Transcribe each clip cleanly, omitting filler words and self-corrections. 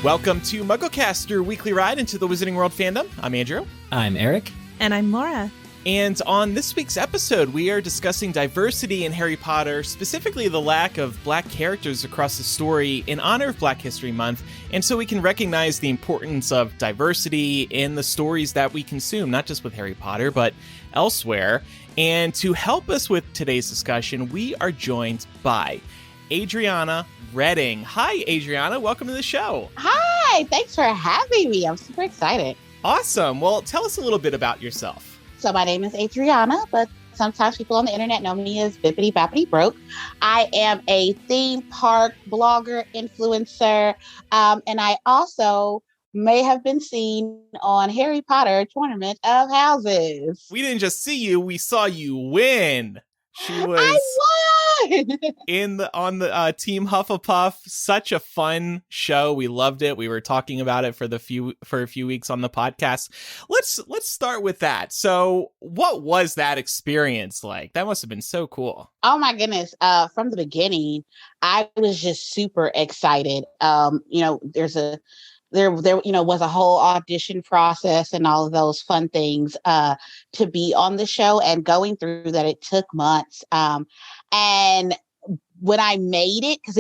Welcome to MuggleCast, your weekly ride into the Wizarding World fandom. I'm Andrew. I'm Eric. And I'm Laura. And on this week's episode, we are discussing diversity in Harry Potter, specifically the lack of Black characters across the story in honor of Black History Month, and so we can recognize the importance of diversity in the stories that we consume, not just with Harry Potter, but elsewhere. And to help us with today's discussion, we are joined by Adriana Redding. Hi, Adriana. Welcome to the show. Hi. Thanks for having me. I'm super excited. Awesome. Well, tell us a little bit about yourself. So my name is Adriana, but sometimes people on the internet know me as Bippity Boppity Broke. I am a theme park blogger, influencer, and I also may have been seen on Harry Potter Tournament of Houses. We didn't just see you, we saw you win. She was on the Team Hufflepuff. Such a fun show. We loved it. We were talking about it for a few weeks on the podcast. Let's start with that. So, what was that experience like? That must have been so cool. Oh my goodness! From the beginning, I was just super excited. There was a whole audition process and all of those fun things to be on the show, and going through that, it took months. And when I made it, because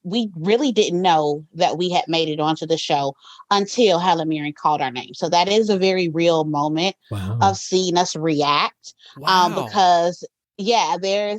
we really didn't know that we had made it onto the show until Helen Mirren called our name. So that is a very real moment of seeing us react. Wow. Because there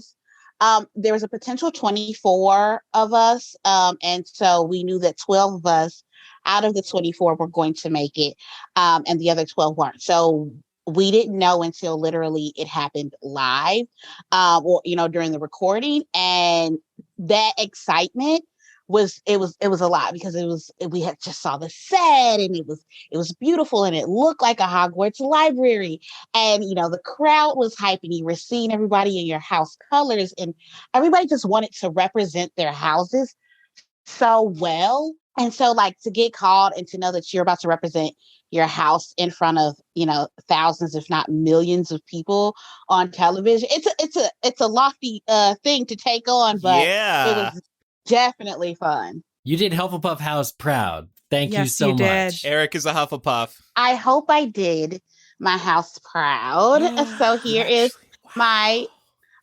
was a potential 24 of us. And so we knew that 12 of us out of the 24 were going to make it, and the other 12 weren't. So we didn't know until literally it happened live, during the recording. And that excitement was a lot, because we had just saw the set, and it was beautiful, and it looked like a Hogwarts library, and the crowd was hyping. You were seeing everybody in your house colors, and everybody just wanted to represent their houses so well. And so, to get called and to know that you're about to represent your house in front of, thousands, if not millions of people on television, it's a lofty thing to take on, but it was definitely fun. You did Hufflepuff House proud. Thank you so much. Eric is a Hufflepuff. I hope I did my house proud. So here is my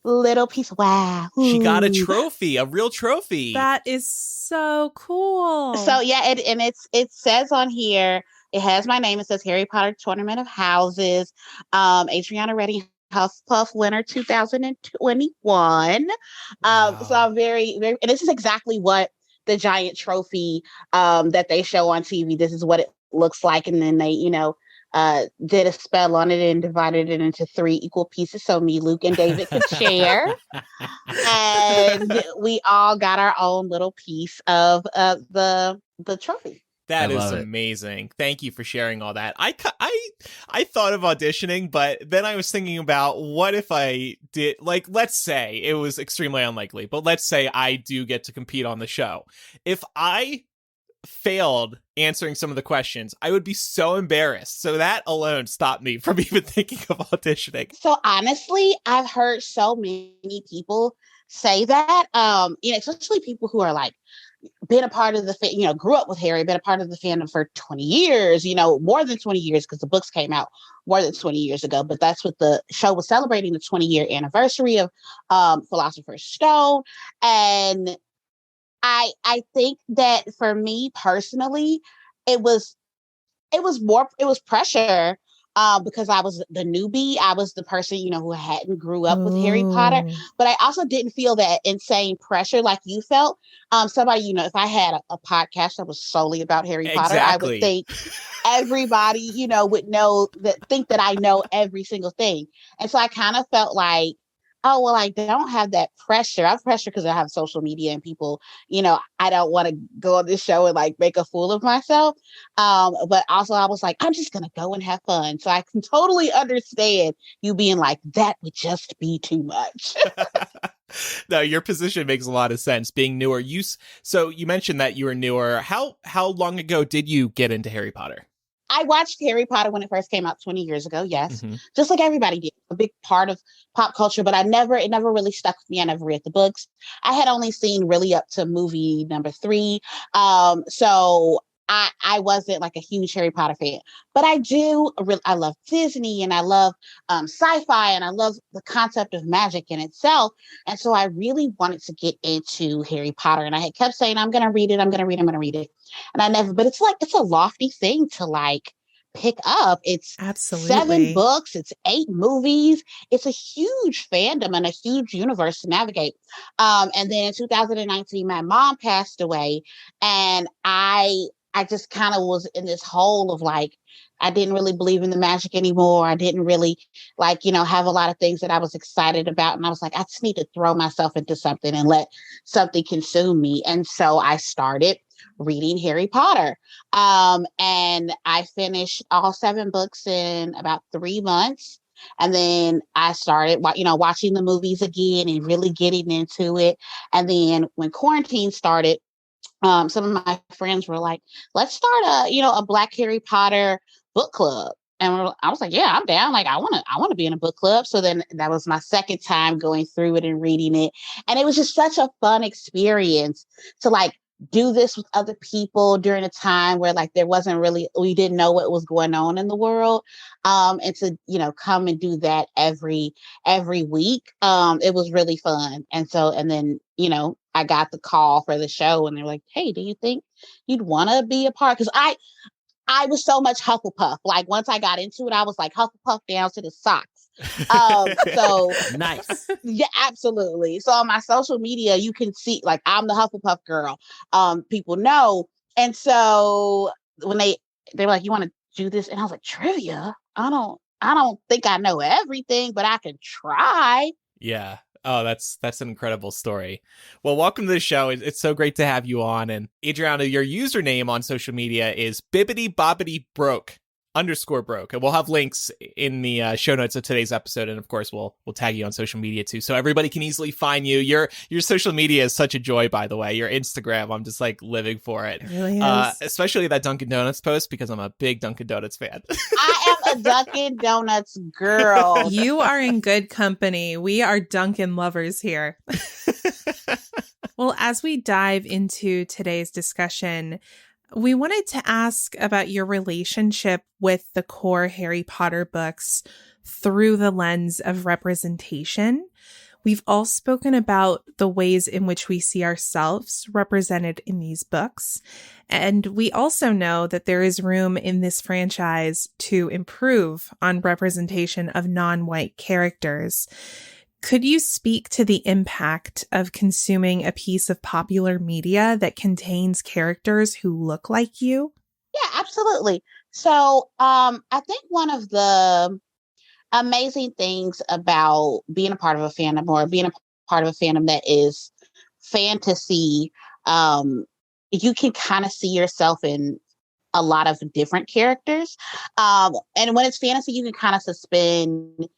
little piece. Wow. She got a trophy, a real trophy. That is so cool. So it says on here, it has my name. It says Harry Potter Tournament of Houses, Adriana Redding, Hufflepuff winner 2021. Wow. So I'm very, very, and this is exactly what the giant trophy that they show on TV. This is what it looks like. And then they, did a spell on it and divided it into 3 equal pieces so me, Luke, and David could share. And we all got our own little piece of the trophy. That is amazing. Thank you for sharing all that. I thought of auditioning, but then I was thinking about what if I did, let's say it was extremely unlikely, but let's say I do get to compete on the show. If I failed answering some of the questions, I would be so embarrassed. So that alone stopped me from even thinking of auditioning. So honestly, I've heard so many people say that, especially people who are been a part of the grew up with Harry, been a part of the fandom for 20 years, more than 20 years, because the books came out more than 20 years ago. But that's what the show was celebrating, the 20-year anniversary of Philosopher's Stone. And I think that for me personally, it was pressure because I was the newbie. I was the person, who hadn't grew up with Harry Potter, but I also didn't feel that insane pressure like you felt. Somebody, if I had a podcast that was solely about Harry Potter, I would think everybody, would think that I know every single thing. And so I kind of felt like, oh, well, I don't have that pressure. I have pressure because I have social media and people, I don't want to go on this show and make a fool of myself. But also I was like, I'm just going to go and have fun. So I can totally understand you being like, that would just be too much. No, your position makes a lot of sense being newer. So you mentioned that you were newer. How long ago did you get into Harry Potter? I watched Harry Potter when it first came out 20 years ago. Yes. Mm-hmm. Just like everybody did. A big part of pop culture, but it never really stuck with me. I never read the books. I had only seen really up to movie number 3. So I wasn't like a huge Harry Potter fan, but I love Disney and I love sci-fi and I love the concept of magic in itself. And so I really wanted to get into Harry Potter, and I had kept saying, I'm going to read it. I'm going to read it. I'm going to read it. And I never, but it's a lofty thing to like pick up. It's Absolutely 7 books. It's 8 movies. It's a huge fandom and a huge universe to navigate. And then in 2019, my mom passed away, and I just kind of was in this hole of like, I didn't really believe in the magic anymore. I didn't really like, have a lot of things that I was excited about. And I was like, I just need to throw myself into something and let something consume me. And so I started reading Harry Potter. And I finished all 7 books in about 3 months. And then I started, watching the movies again and really getting into it. And then when quarantine started, some of my friends were like, let's start a Black Harry Potter book club. And I was like, yeah, I'm down. Like, I want to be in a book club. So then that was my second time going through it and reading it. And it was just such a fun experience to like do this with other people during a time where like we didn't know what was going on in the world. And to, come and do that every week. It was really fun. And then, I got the call for the show and they're like, hey, do you think you'd want to be a part? Because I was so much Hufflepuff. Like once I got into it, I was like Hufflepuff down to the socks. So nice. Yeah, absolutely. So on my social media, you can see like I'm the Hufflepuff girl. People know. And so when they were like, you want to do this? And I was like, trivia? I don't think I know everything, but I can try. Yeah. Oh, that's an incredible story. Well, welcome to the show. It's so great to have you on. And Adriana, your username on social media is bibbidi-bobbidi-broke _broke. And we'll have links in the show notes of today's episode. And of course, we'll tag you on social media too, so everybody can easily find you. Your social media is such a joy, by the way. Your Instagram, I'm just like living for it. It really is. Especially that Dunkin' Donuts post, because I'm a big Dunkin' Donuts fan. I am a Dunkin' Donuts girl. You are in good company. We are Dunkin' lovers here. Well, as we dive into today's discussion, we wanted to ask about your relationship with the core Harry Potter books through the lens of representation. We've all spoken about the ways in which we see ourselves represented in these books. And we also know that there is room in this franchise to improve on representation of non-white characters. Could you speak to the impact of consuming a piece of popular media that contains characters who look like you? Yeah, absolutely. So I think one of the amazing things about being a part of a fandom or being a part of a fandom that is fantasy, you can kind of see yourself in a lot of different characters. And when it's fantasy, you can kind of suspend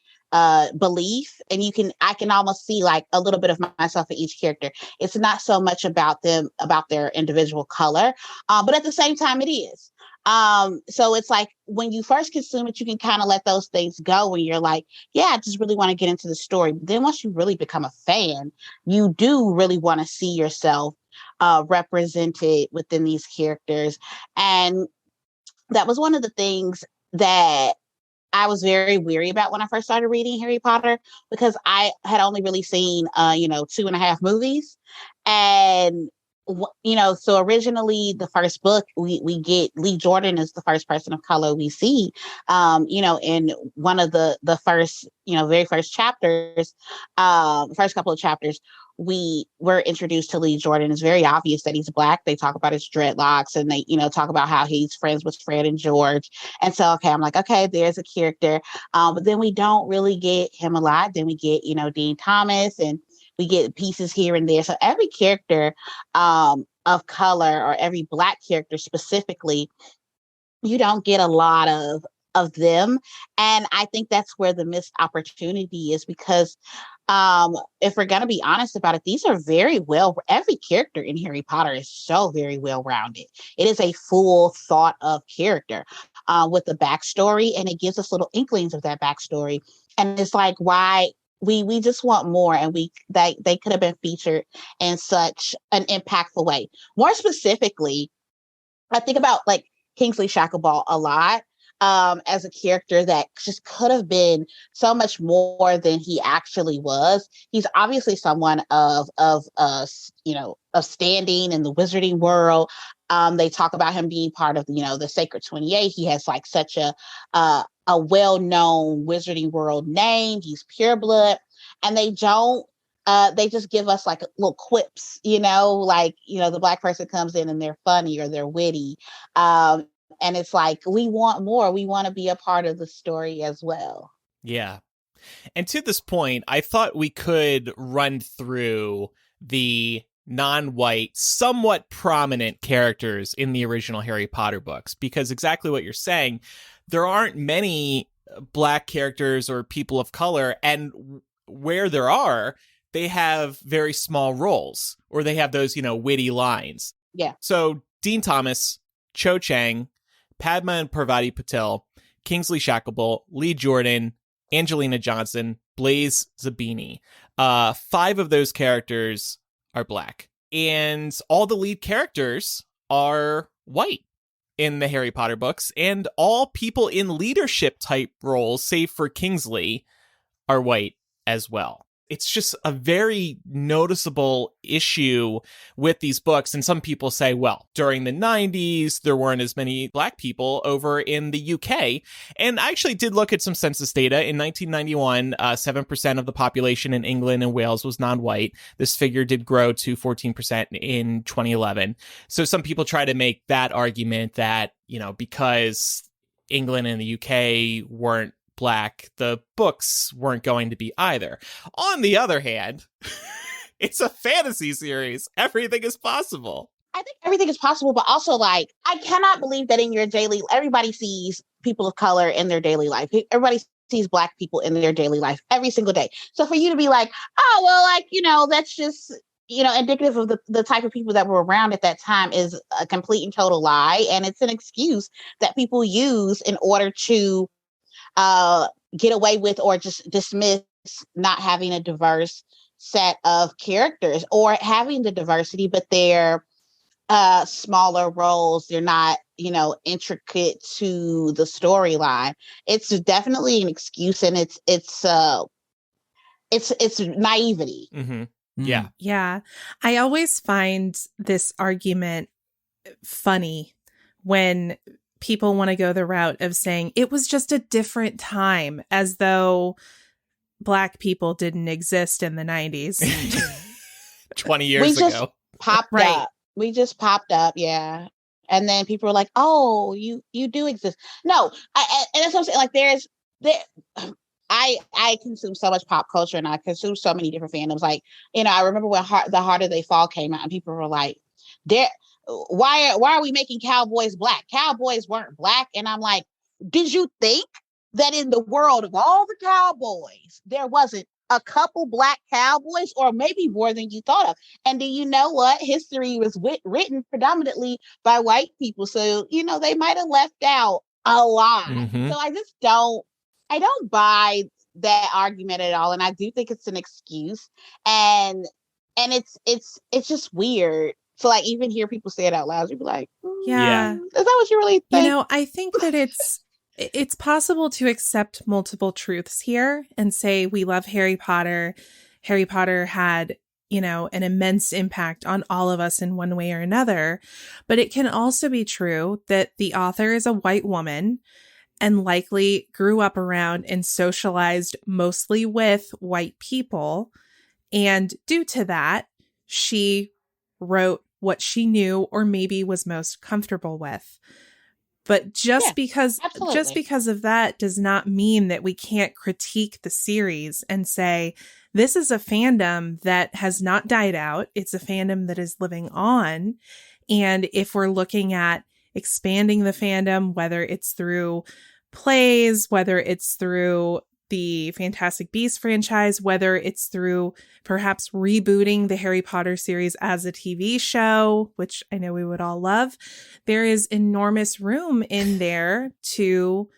belief, and I can almost see like a little bit of myself in each character. It's not so much about their individual color, but at the same time it is. So it's like when you first consume it, you can kind of let those things go when you're like, yeah, I just really want to get into the story. But then once you really become a fan, you do really want to see yourself represented within these characters. And that was one of the things that I was very weary about when I first started reading Harry Potter, because I had only really seen, 2.5 movies. And, so originally the first book we get, Lee Jordan is the first person of color we see, in one of the first, very first chapters, first couple of chapters, we were introduced to Lee Jordan. It's very obvious that he's Black. They talk about his dreadlocks and they, talk about how he's friends with Fred and George. And so, okay, I'm like, okay, there's a character. But then we don't really get him a lot. Then we get, Dean Thomas, and we get pieces here and there. So every character of color, or every Black character specifically, you don't get a lot of them. And I think that's where the missed opportunity is, because if we're going to be honest about it, these are every character in Harry Potter is so very well rounded. It is a full thought of character with a backstory, and it gives us little inklings of that backstory. And it's like, why we just want more, and they could have been featured in such an impactful way. More specifically, I think about like Kingsley Shacklebolt a lot, as a character that just could have been so much more than he actually was. He's obviously someone of of standing in the wizarding world. They talk about him being part of the Sacred 28. He has like such a well-known wizarding world name. He's pureblood, and they don't. They just give us like little quips, like, the Black person comes in and they're funny or they're witty. And it's like, we want more. We want to be a part of the story as well. Yeah. And to this point, I thought we could run through the non-white, somewhat prominent characters in the original Harry Potter books, because exactly what you're saying, there aren't many Black characters or people of color, and where there are, they have very small roles, or they have those, witty lines. Yeah. So Dean Thomas, Cho Chang, Padma and Parvati Patel, Kingsley Shacklebolt, Lee Jordan, Angelina Johnson, Blaise Zabini. 5 of those characters are Black. And all the lead characters are white in the Harry Potter books. And all people in leadership type roles, save for Kingsley, are white as well. It's just a very noticeable issue with these books. And some people say, well, during the 90s, there weren't as many Black people over in the UK. And I actually did look at some census data. In 1991, 7% of the population in England and Wales was non-white. This figure did grow to 14% in 2011. So some people try to make that argument that, because England and the UK weren't Black, the books weren't going to be either. On the other hand, it's a fantasy series. Everything is possible. I think everything is possible, but also, like, I cannot believe that in your everybody sees people of color in their daily life. Everybody sees Black people in their daily life every single day. So for you to be like, oh, well, like, that's just, indicative of the type of people that were around at that time is a complete and total lie. And it's an excuse that people use in order to get away with or just dismiss not having a diverse set of characters, or having the diversity, but they're smaller roles. They're not, intricate to the storyline. It's definitely an excuse, and it's naivety. Mm-hmm. Yeah. Yeah. I always find this argument funny when people want to go the route of saying it was just a different time, as though Black people didn't exist in the 90s. 20 years ago. We just popped up. Yeah. And then people were like, oh, you do exist. No, and that's what I'm saying. Like I consume so much pop culture, and I consume so many different fandoms. Like, I remember when The Harder They Fall came out, and people were like, why are we making cowboys Black? Cowboys weren't Black. And I'm like, did you think that in the world of all the cowboys, there wasn't a couple Black cowboys, or maybe more than you thought of? And do you know what? History was written predominantly by white people. So, they might have left out a lot. Mm-hmm. So I don't buy that argument at all. And I do think it's an excuse. And it's just weird. So, like, even hear people say it out loud, you'd be like, yeah. Is that what you really think? I think that it's possible to accept multiple truths here and say we love Harry Potter. Harry Potter had, an immense impact on all of us in one way or another. But it can also be true that the author is a white woman and likely grew up around and socialized mostly with white people. And due to that, she wrote what she knew or maybe was most comfortable with. But just because of that does not mean that we can't critique the series and say, this is a fandom that has not died out. It's a fandom that is living on. And if we're looking at expanding the fandom, whether it's through plays, whether it's through the Fantastic Beasts franchise, whether it's through perhaps rebooting the Harry Potter series as a TV show, which I know we would all love, there is enormous room in there to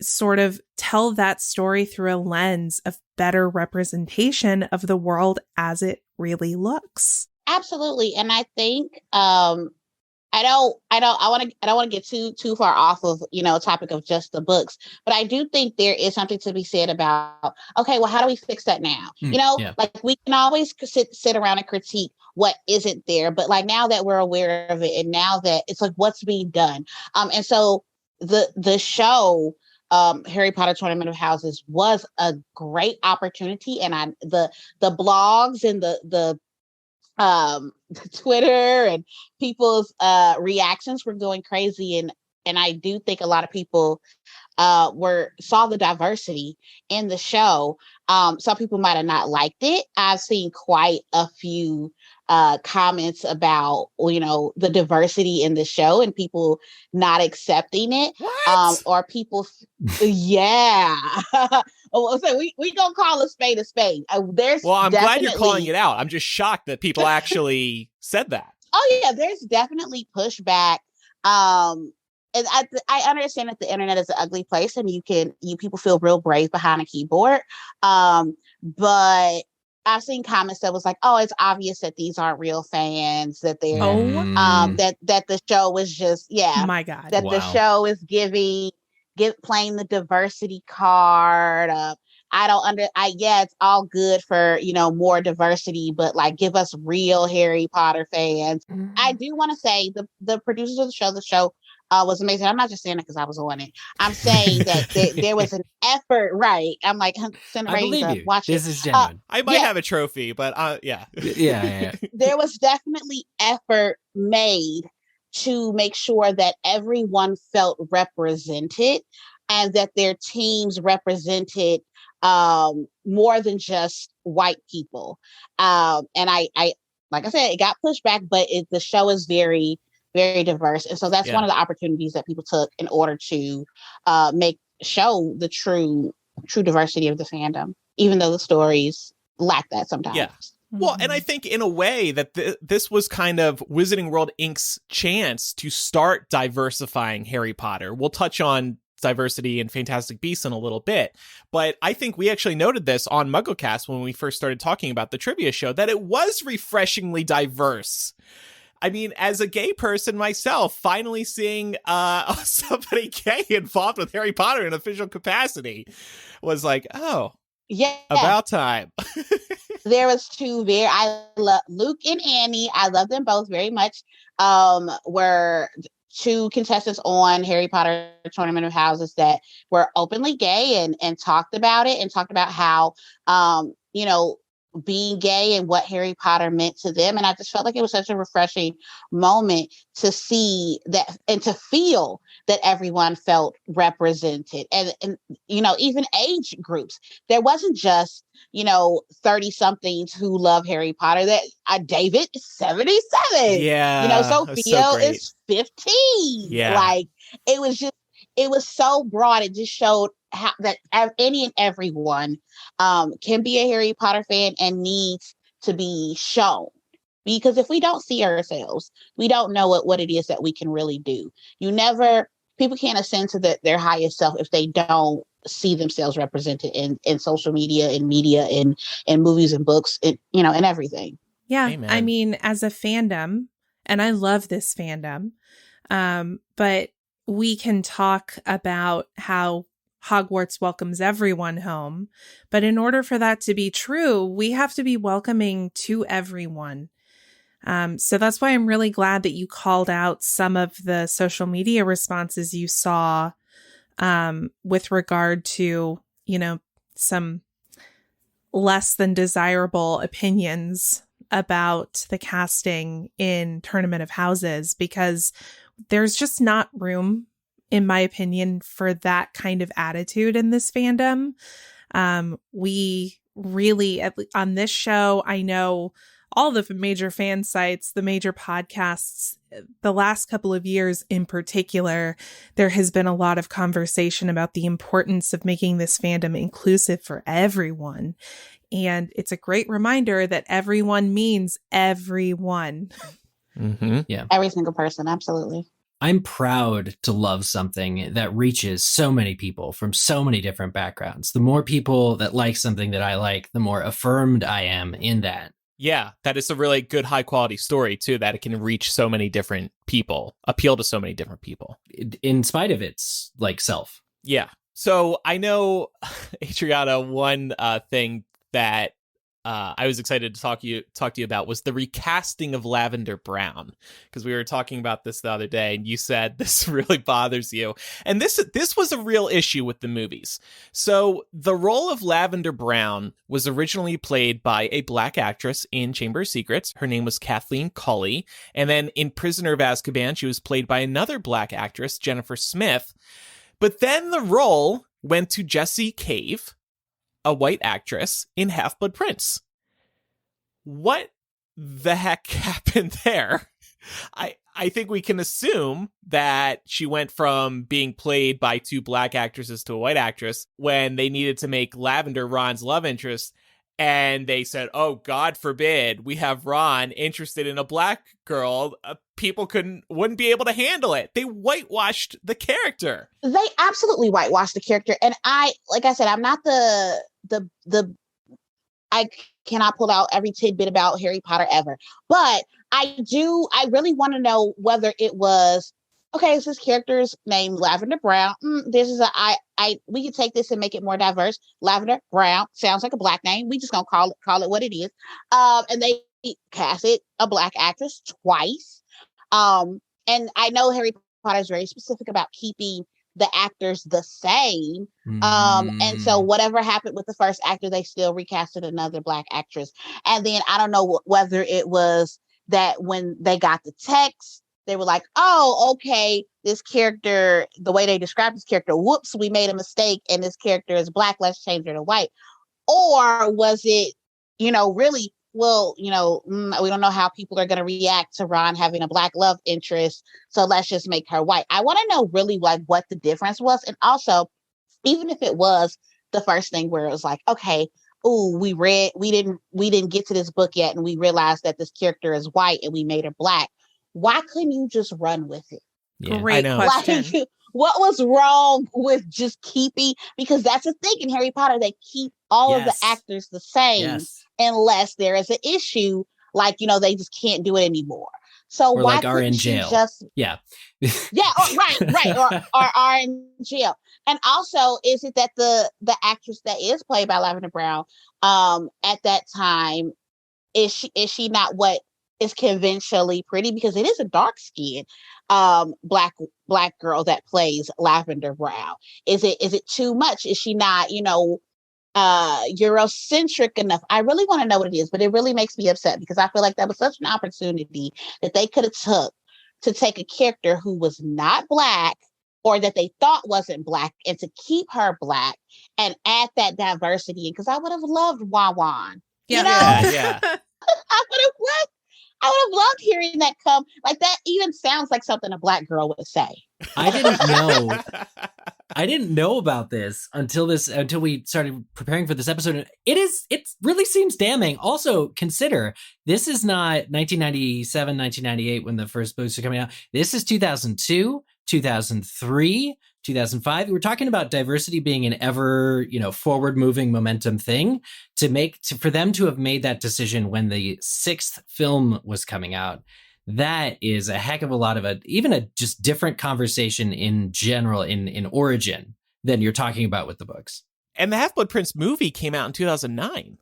sort of tell that story through a lens of better representation of the world as it really looks. Absolutely. And I think I don't want to get too far off of, topic of just the books, but I do think there is something to be said about, okay, well, how do we fix that now? Like we can always sit around and critique what isn't there, but like now that we're aware of it, and now that it's like what's being done. And so the show, Harry Potter Tournament of Houses, was a great opportunity, and the blogs and the Twitter and people's reactions were going crazy, and I do think a lot of people saw the diversity in the show. Some people might have not liked it. I've seen quite a few comments about the diversity in the show and people not accepting it. Or people yeah. So we gonna call a spade a spade. I'm glad you're calling it out. I'm just shocked that people actually said that. Oh yeah, there's definitely pushback. And I understand that the internet is an ugly place, and you people feel real brave behind a keyboard. But I've seen comments that was like, "Oh, it's obvious that these aren't real fans. That they're that the show was just my God, that the show is playing the diversity card." It's all good for, more diversity, but like give us real Harry Potter fans. I do want to say the producers of the show was amazing. I'm not just saying it because I was on it. I'm saying that there was an effort, right? I'm like, send Razor, watch this is genuine. I might have a trophy, but yeah. There was definitely effort made to make sure that everyone felt represented and that their teams represented more than just white people. And I like I said, it got pushed back, but the show is very, very diverse. And so that's one of the opportunities that people took in order to show the true diversity of the fandom, even though the stories lack that sometimes. Yeah. Well, and I think in a way that this was kind of Wizarding World Inc.'s chance to start diversifying Harry Potter. We'll touch on diversity in Fantastic Beasts in a little bit, but I think we actually noted this on MuggleCast when we first started talking about the trivia show, that it was refreshingly diverse. I mean, as a gay person myself, finally seeing somebody gay involved with Harry Potter in official capacity was like, oh, yeah, about time. There was I love Luke and Annie. I love them both very much. Were two contestants on Harry Potter Tournament of Houses that were openly gay and talked about it and talked about how, being gay and what Harry Potter meant to them. And I just felt like it was such a refreshing moment to see that and to feel that everyone felt represented. And even age groups. There wasn't just, 30-somethings who love Harry Potter. That David is 77. Yeah. Sophia is 15. Yeah. Like, it was so broad. It just showed how that any and everyone can be a Harry Potter fan and needs to be shown. Because if we don't see ourselves, we don't know what it is that we can really do. People can't ascend to their highest self if they don't see themselves represented in social media, in media, in movies and books, and everything. Yeah. Amen. I mean, as a fandom, and I love this fandom, but we can talk about how Hogwarts welcomes everyone home. But in order for that to be true, we have to be welcoming to everyone. So that's why I'm really glad that you called out some of the social media responses you saw with regard to, some less than desirable opinions about the casting in Tournament of Houses, because there's just not room, in my opinion, for that kind of attitude in this fandom. We really, on this show, I know all the major fan sites, the major podcasts, the last couple of years in particular, there has been a lot of conversation about the importance of making this fandom inclusive for everyone. And it's a great reminder that everyone means everyone. Mm-hmm. Yeah. Every single person. Absolutely. I'm proud to love something that reaches so many people from so many different backgrounds. The more people that like something that I like, the more affirmed I am in that. Yeah, that is a really good high quality story too, that it can reach so many different people, appeal to so many different people. In spite of its like self. Yeah. So I know, Adriana, one thing that I was excited to talk to you about was the recasting of Lavender Brown, because we were talking about this the other day, and you said this really bothers you. And this was a real issue with the movies. So the role of Lavender Brown was originally played by a black actress in Chamber of Secrets. Her name was Kathleen Culley. And then in Prisoner of Azkaban, she was played by another black actress, Jennifer Smith. But then the role went to Jessie Cave, a white actress, in Half-Blood Prince. What the heck happened there? I think we can assume that she went from being played by two black actresses to a white actress when they needed to make Lavender Ron's love interest, and they said, oh, God forbid, we have Ron interested in a black girl. People wouldn't be able to handle it. They whitewashed the character. They absolutely whitewashed the character. And like I said, I'm not I cannot pull out every tidbit about Harry Potter ever, but I really want to know whether it was, okay, so this character's named Lavender Brown. This is we could take this and make it more diverse. Lavender Brown sounds like a black name. We just gonna call it what it is. And they casted a black actress twice. And I know Harry Potter is very specific about keeping the actors the same. And so whatever happened with the first actor, they still recasted another black actress. And then I don't know whether it was that when they got the text, they were like, oh, okay, this character, the way they described this character, whoops, we made a mistake and this character is black, let's change her to white. Or was it, really, well, we don't know how people are going to react to Ron having a black love interest, so let's just make her white. I want to know really like what the difference was. And also, even if it was the first thing where it was like, okay, ooh, we didn't get to this book yet and we realized that this character is white and we made her black. Why couldn't you just run with it? Yeah, great question. Like, what was wrong with just keeping, because that's the thing in Harry Potter, they keep all of the actors the same unless there is an issue, like, they just can't do it anymore. So or why like are in jail. Right, or are in jail. And also, is it that the actress that is played by Lavender Brown at that time, is she not what is conventionally pretty, because it is a dark skinned black girl that plays Lavender Brown? Is it too much? Is she not, Eurocentric enough? I really want to know what it is, but it really makes me upset because I feel like that was such an opportunity that they could have took to take a character who was not black or that they thought wasn't black and to keep her black and add that diversity. Because I would have loved Wawan. Yeah. I would have loved hearing that come. Like, that even sounds like something a black girl would say. I didn't know about this until we started preparing for this episode. It really seems damning. Also, consider this is not 1997, 1998 when the first books are coming out. This is 2002, 2003, 2005. We're talking about diversity being an ever, forward moving momentum thing for them to have made that decision when the sixth film was coming out. That is a heck of a lot of even a just different conversation in general in origin than you're talking about with the books. And the Half-Blood Prince movie came out in 2009.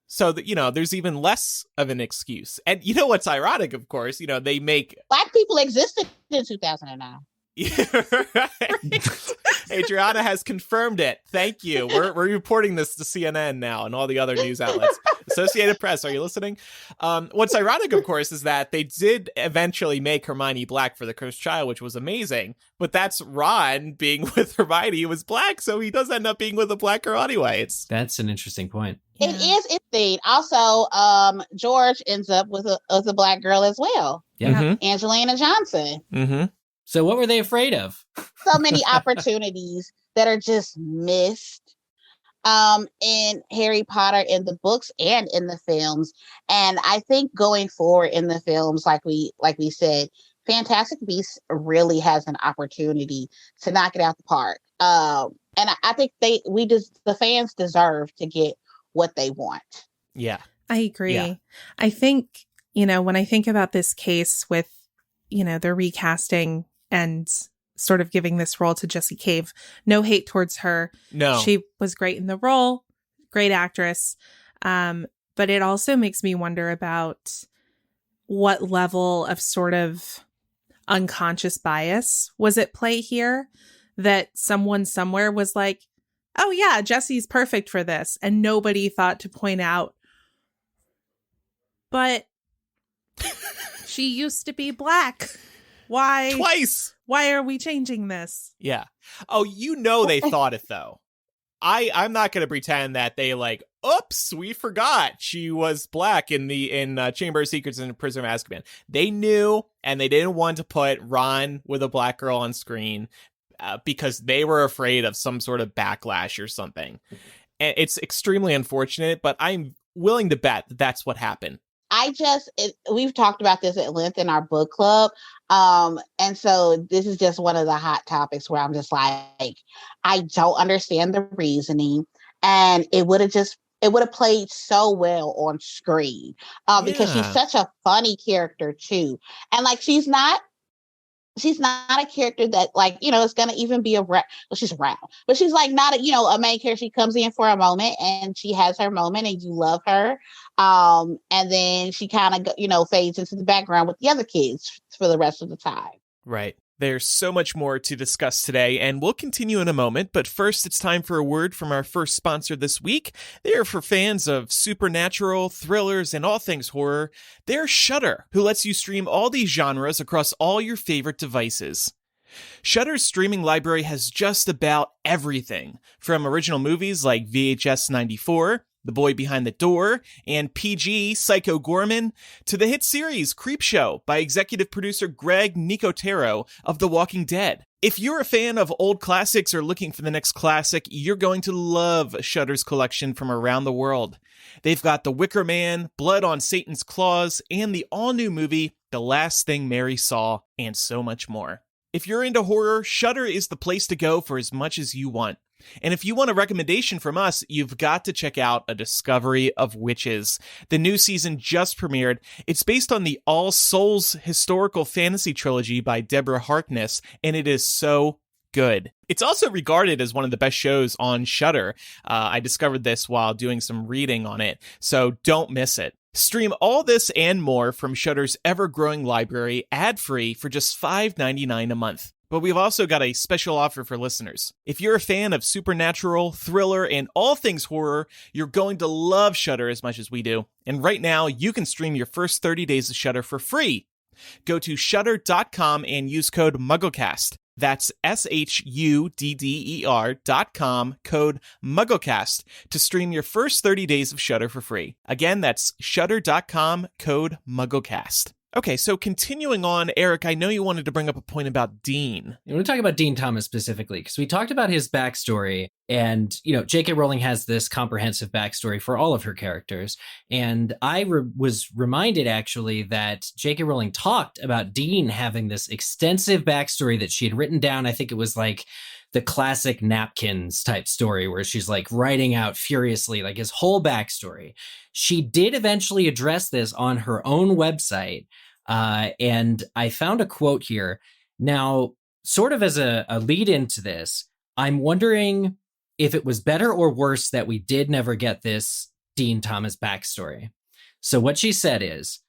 So that, there's even less of an excuse. And what's ironic, of course, they make black people existed in 2009. Yeah, right. Adriana has confirmed it. Thank you. We're reporting this to CNN now and all the other news outlets. Associated Press, are you listening? What's ironic, of course, is that they did eventually make Hermione black for the Cursed Child, which was amazing. But that's Ron being with Hermione, who was black, so he does end up being with a black girl anyway. That's an interesting point. It is interesting. Also, George ends up with a black girl as well. Yeah. Mm-hmm. Angelina Johnson. Mm-hmm. So what were they afraid of? So many opportunities that are just missed in Harry Potter, in the books and in the films. And I think going forward in the films, like we said, Fantastic Beasts really has an opportunity to knock it out the park. And I think the fans deserve to get what they want. Yeah. I agree. Yeah. I think, when I think about this case with, the recasting and sort of giving this role to Jessie Cave, no hate towards her. No. She was great in the role, great actress. But it also makes me wonder about what level of sort of unconscious bias was at play here, that someone somewhere was like, oh yeah, Jessie's perfect for this. And nobody thought to point out, but she used to be black. Why? Twice. Why are we changing this? Yeah. Oh, they thought it though. I'm not going to pretend that they oops, we forgot she was black in Chamber of Secrets and Prisoner of Azkaban. They knew, and they didn't want to put Ron with a black girl on screen because they were afraid of some sort of backlash or something. And it's extremely unfortunate, but I'm willing to bet that that's what happened. We've talked about this at length in our book club. And so this is just one of the hot topics where I'm just like, I don't understand the reasoning. And it would have played so well on screen because she's such a funny character too. And she's not a character that is going to even be she's around, but she's not a main character. She comes in for a moment and she has her moment and you love her. And then she kind of, fades into the background with the other kids for the rest of the time. Right. There's so much more to discuss today, and we'll continue in a moment. But first, it's time for a word from our first sponsor this week. They're for fans of supernatural, thrillers, and all things horror. They're Shudder, who lets you stream all these genres across all your favorite devices. Shudder's streaming library has just about everything, from original movies like VHS 94, The Boy Behind the Door, and PG Psycho Gorman, to the hit series Creepshow by executive producer Greg Nicotero of The Walking Dead. If you're a fan of old classics or looking for the next classic, you're going to love Shudder's collection from around the world. They've got The Wicker Man, Blood on Satan's Claws, and the all-new movie The Last Thing Mary Saw, and so much more. If you're into horror, Shudder is the place to go for as much as you want. And if you want a recommendation from us, you've got to check out A Discovery of Witches. The new season just premiered. It's based on the All Souls historical fantasy trilogy by Deborah Harkness, and it is so good. It's also regarded as one of the best shows on Shudder. I discovered this while doing some reading on it, so don't miss it. Stream all this and more from Shudder's ever-growing library ad-free for just $5.99 a month. But we've also got a special offer for listeners. If you're a fan of supernatural, thriller, and all things horror, you're going to love Shudder as much as we do. And right now, you can stream your first 30 days of Shudder for free. Go to shudder.com and use code MuggleCast. That's SHUDDER.com, code MuggleCast, to stream your first 30 days of Shudder for free. Again, that's shudder.com, code MuggleCast. Okay, so continuing on, Eric, I know you wanted to bring up a point about Dean. I want to talk about Dean Thomas specifically, because we talked about his backstory, and, J.K. Rowling has this comprehensive backstory for all of her characters, and I was reminded, actually, that J.K. Rowling talked about Dean having this extensive backstory that she had written down. I think it was the classic napkins type story where she's writing out furiously, his whole backstory. She did eventually address this on her own website. And I found a quote here. Now, sort of as a lead into this, I'm wondering if it was better or worse that we did never get this Dean Thomas backstory. So what she said is,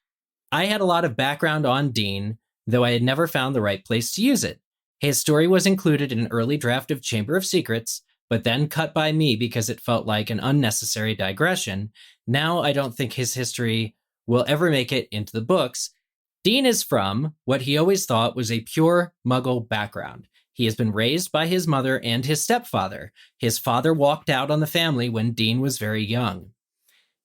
I had a lot of background on Dean, though I had never found the right place to use it. His story was included in an early draft of Chamber of Secrets, but then cut by me because it felt like an unnecessary digression. Now I don't think his history will ever make it into the books. Dean is from what he always thought was a pure Muggle background. He has been raised by his mother and his stepfather. His father walked out on the family when Dean was very young.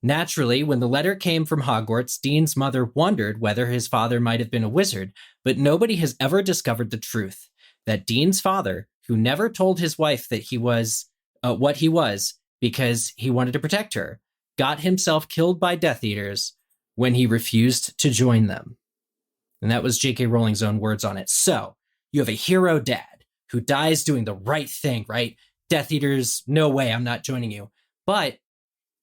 Naturally, when the letter came from Hogwarts, Dean's mother wondered whether his father might have been a wizard, but nobody has ever discovered the truth. That Dean's father, who never told his wife that he was what he was because he wanted to protect her, got himself killed by Death Eaters when he refused to join them. And that was J.K. Rowling's own words on it. So, you have a hero dad who dies doing the right thing, right? Death Eaters, no way, I'm not joining you. But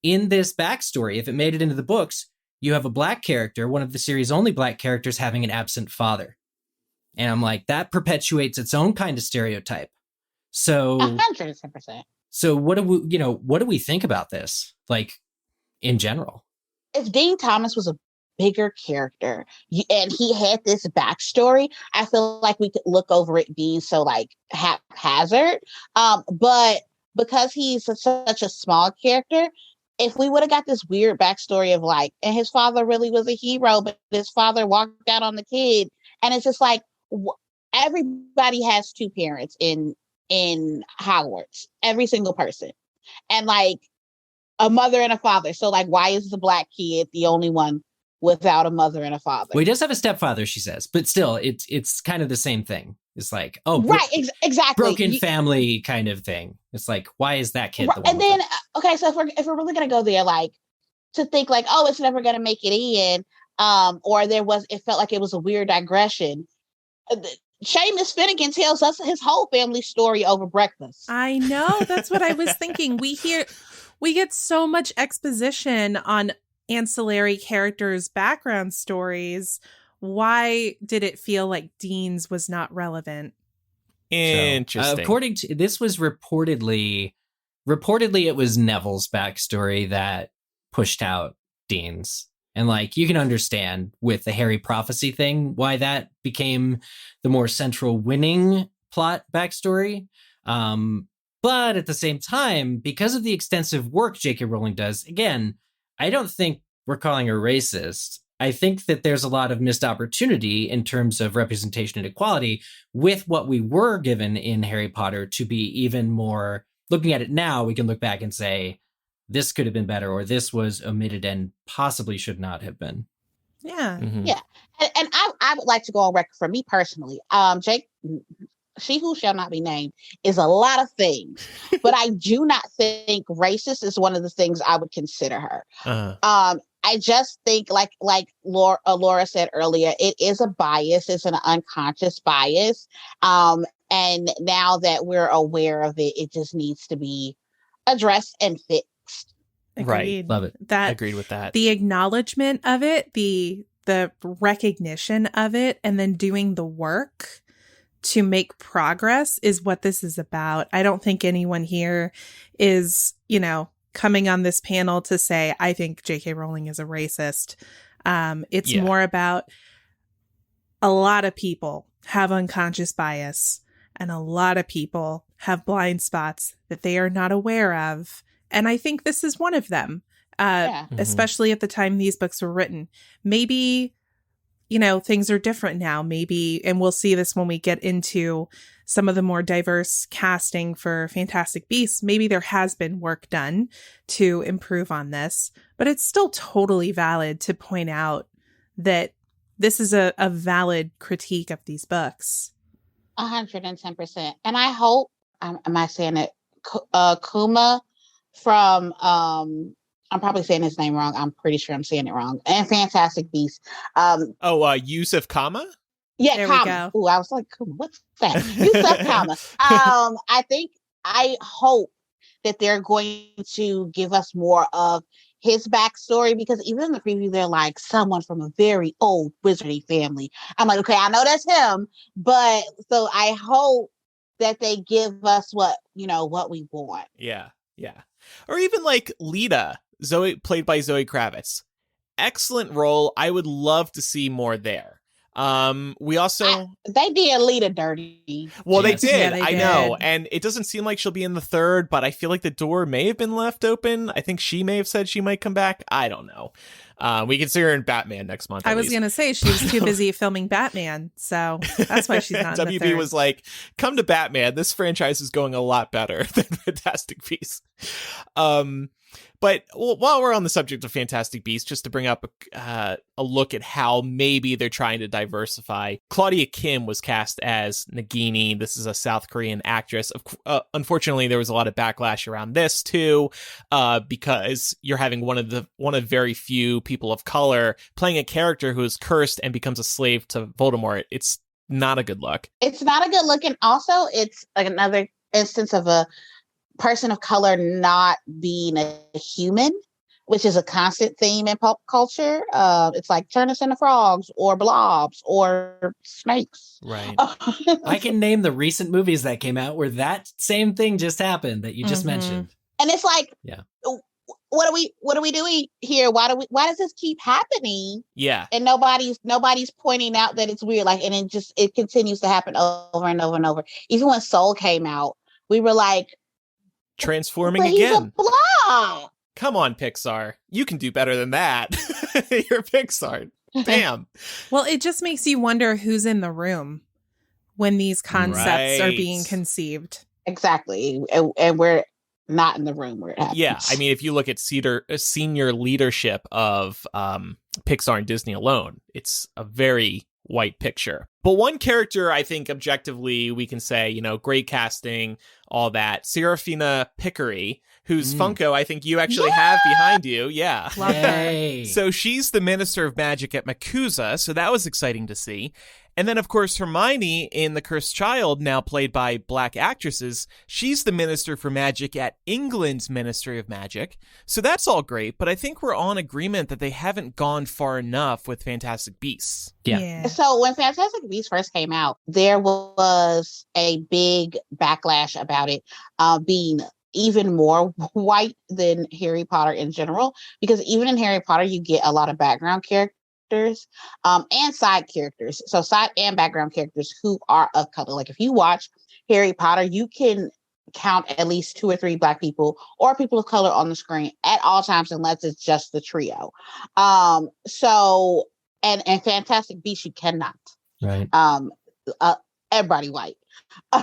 in this backstory, if it made it into the books, you have a black character, one of the series' only black characters, having an absent father. And I'm like, that perpetuates its own kind of stereotype. So 110%. So what do we think about this? Like, in general? If Dean Thomas was a bigger character and he had this backstory, I feel like we could look over it being so like haphazard. But because he's such a small character, if we would have got this weird backstory of like, and his father really was a hero, but his father walked out on the kid, and it's just like everybody has two parents in Hogwarts, every single person, and like a mother and a father. So like, why is the black kid the only one without a mother and a father? Well, he does have a stepfather, she says, but still, it's kind of the same thing. It's like, oh, right, exactly, broken family kind of thing. It's like, why is that kid the one? And then, okay, so if we're really gonna go there, like to think like, oh, it's never gonna make it in, or it felt like it was a weird digression. Seamus Finnegan tells us his whole family story over breakfast. I know, that's what I was thinking. We get so much exposition on ancillary characters' background stories. Why did it feel like Dean's was not relevant? Interesting. So, according to this, was reportedly it was Neville's backstory that pushed out Dean's. And like, you can understand with the Harry prophecy thing why that became the more central winning plot backstory. But at the same time, because of the extensive work J.K. Rowling does, again, I don't think we're calling her racist. I think that there's a lot of missed opportunity in terms of representation and equality with what we were given in Harry Potter to be even more, looking at it now, we can look back and say, this could have been better, or this was omitted and possibly should not have been. Yeah. Mm-hmm. Yeah. And I would like to go on record for me personally. Jake, she who shall not be named, is a lot of things, but I do not think racist is one of the things I would consider her. I just think like Laura said earlier, it is a bias. It's an unconscious bias. And now that we're aware of it, it just needs to be addressed and fixed. Agreed. Right. Love it. Agreed with that. The acknowledgement of it, the recognition of it, and then doing the work to make progress is what this is about. I don't think anyone here is, coming on this panel to say, I think J.K. Rowling is a racist. It's more about a lot of people have unconscious bias, and a lot of people have blind spots that they are not aware of. And I think this is one of them, especially at the time these books were written. Maybe, things are different now. Maybe, and we'll see this when we get into some of the more diverse casting for Fantastic Beasts. Maybe there has been work done to improve on this, but it's still totally valid to point out that this is a valid critique of these books. 110%. And I hope, am I saying it? Kuma from, I'm probably saying his name wrong. I'm pretty sure I'm saying it wrong. And Fantastic Beasts. Yusuf Kama? Yeah, there Kama. Ooh, I was like, what's that? Yusuf Kama. I hope that they're going to give us more of his backstory, because even in the preview, they're like someone from a very old wizarding family. I'm like, okay, I know that's him, but so I hope that they give us what we want. Yeah. Or even like Lita, Zoe, played by Zoe Kravitz. Excellent role. I would love to see more there. We also they did Lita dirty. Well, they did. Yeah, they I did. know, and it doesn't seem like she'll be in the third, but I feel like the door may have been left open. I think she may have said she might come back. I don't know. We can see her in Batman next month. I was going to say she was too busy filming Batman, so that's why she's not in the WB third. was like, come to Batman. This franchise is going a lot better than Fantastic Beasts. But while we're on the subject of Fantastic Beasts, just to bring up a look at how maybe they're trying to diversify, Claudia Kim was cast as Nagini. This is a South Korean actress. Unfortunately, there was a lot of backlash around this too, because you're having one of very few people of color playing a character who is cursed and becomes a slave to Voldemort. It's not a good look. It's not a good look, and also it's another instance of a person of color not being a human. which is a constant theme in pop culture. It's like turn us into frogs or blobs or snakes. Right. I can name the recent movies that came out where that same thing just happened that you just mentioned. And it's like, yeah, what are we doing here? Why does this keep happening? Yeah. And nobody's pointing out that it's weird. Like, and it continues to happen over and over and over. Even when Soul came out, we were like, transforming but again. He's a blob. Come on, Pixar. You can do better than that. You're Pixar. Damn. Well, it just makes you wonder who's in the room when these concepts are being conceived. Exactly. And we're not in the room where it happens. Yeah. I mean, if you look at senior leadership of Pixar and Disney alone, it's a very white picture. But one character, I think objectively, we can say, great casting, all that. Serafina Pickery, whose Funko I think you actually have behind you. Yeah. Love her. So she's the Minister of Magic at MACUSA, so that was exciting to see. And then, of course, Hermione in The Cursed Child, now played by Black actresses, she's the Minister for Magic at England's Ministry of Magic. So that's all great, but I think we're all in agreement that they haven't gone far enough with Fantastic Beasts. Yeah. So when Fantastic Beasts first came out, there was a big backlash about it being even more white than Harry Potter in general, because even in Harry Potter, you get a lot of background characters and side characters. So side and background characters who are of color. Like if you watch Harry Potter, you can count at least 2 or 3 Black people or people of color on the screen at all times, unless it's just the trio. So and Fantastic Beasts, you cannot. Right. Everybody white.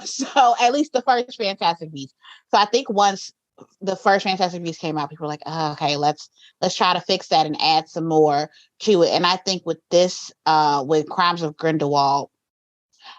So at least the first Fantastic Beasts. So I think once the first Fantastic Beasts came out, people were like, oh, okay, let's try to fix that and add some more to it. And I think with this, with Crimes of Grindelwald,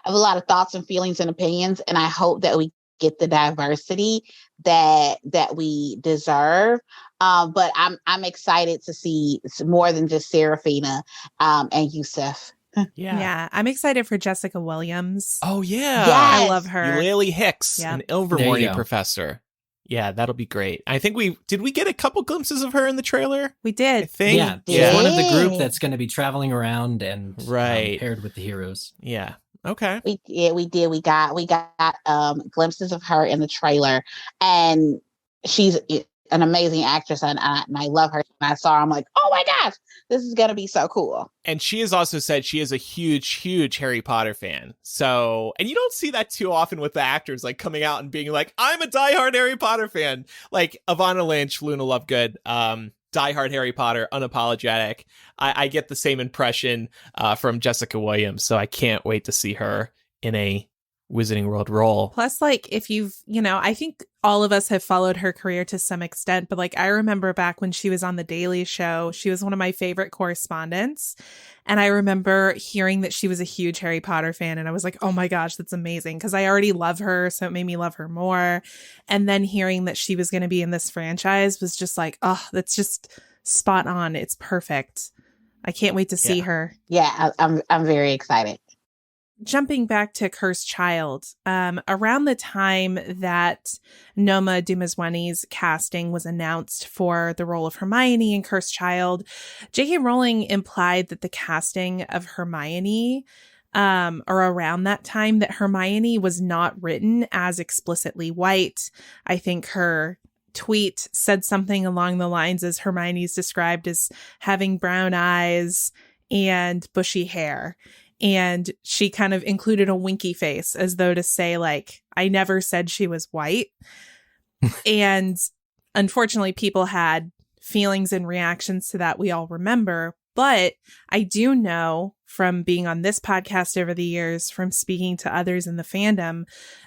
I have a lot of thoughts and feelings and opinions, and I hope that we get the diversity that we deserve. But I'm excited to see more than just Serafina and Yusuf. Yeah, I'm excited for Jessica Williams. Oh, yeah. Yes. I love her. Eulalie Hicks, Yep. an Ilvermorny professor. Yeah, that'll be great. I think did we get a couple glimpses of her in the trailer? We did. I think. Yeah, she's one of the group that's going to be traveling around and paired with the heroes. Yeah. Okay. We did. We got glimpses of her in the trailer, and she's an amazing actress, and I love her. And I saw her, I'm like, oh my gosh, this is gonna be so cool. And she has also said she is a huge Harry Potter fan. So, and you don't see that too often with the actors, like coming out and being like, I'm a diehard Harry Potter fan. Like Ivana Lynch, Luna Lovegood, diehard Harry Potter, unapologetic. I get the same impression from Jessica Williams. So I can't wait to see her in a Wizarding World role. Plus, like, if you've, I think all of us have followed her career to some extent, but like, I remember back when she was on The Daily Show, she was one of my favorite correspondents. And I remember hearing that she was a huge Harry Potter fan. And I was like, oh my gosh, that's amazing. Because I already love her. So it made me love her more. And then hearing that she was going to be in this franchise was just like, oh, that's just spot on. It's perfect. I can't wait to see her. Yeah, I'm very excited. Jumping back to Cursed Child, around the time that Noma Dumezwani's casting was announced for the role of Hermione in Cursed Child, J.K. Rowling implied that the casting of Hermione, or around that time, that Hermione was not written as explicitly white. I think her tweet said something along the lines as Hermione's described as having brown eyes and bushy hair. And she kind of included a winky face as though to say, like, I never said she was white. And unfortunately, people had feelings and reactions to that we all remember. But I do know from being on this podcast over the years, from speaking to others in the fandom,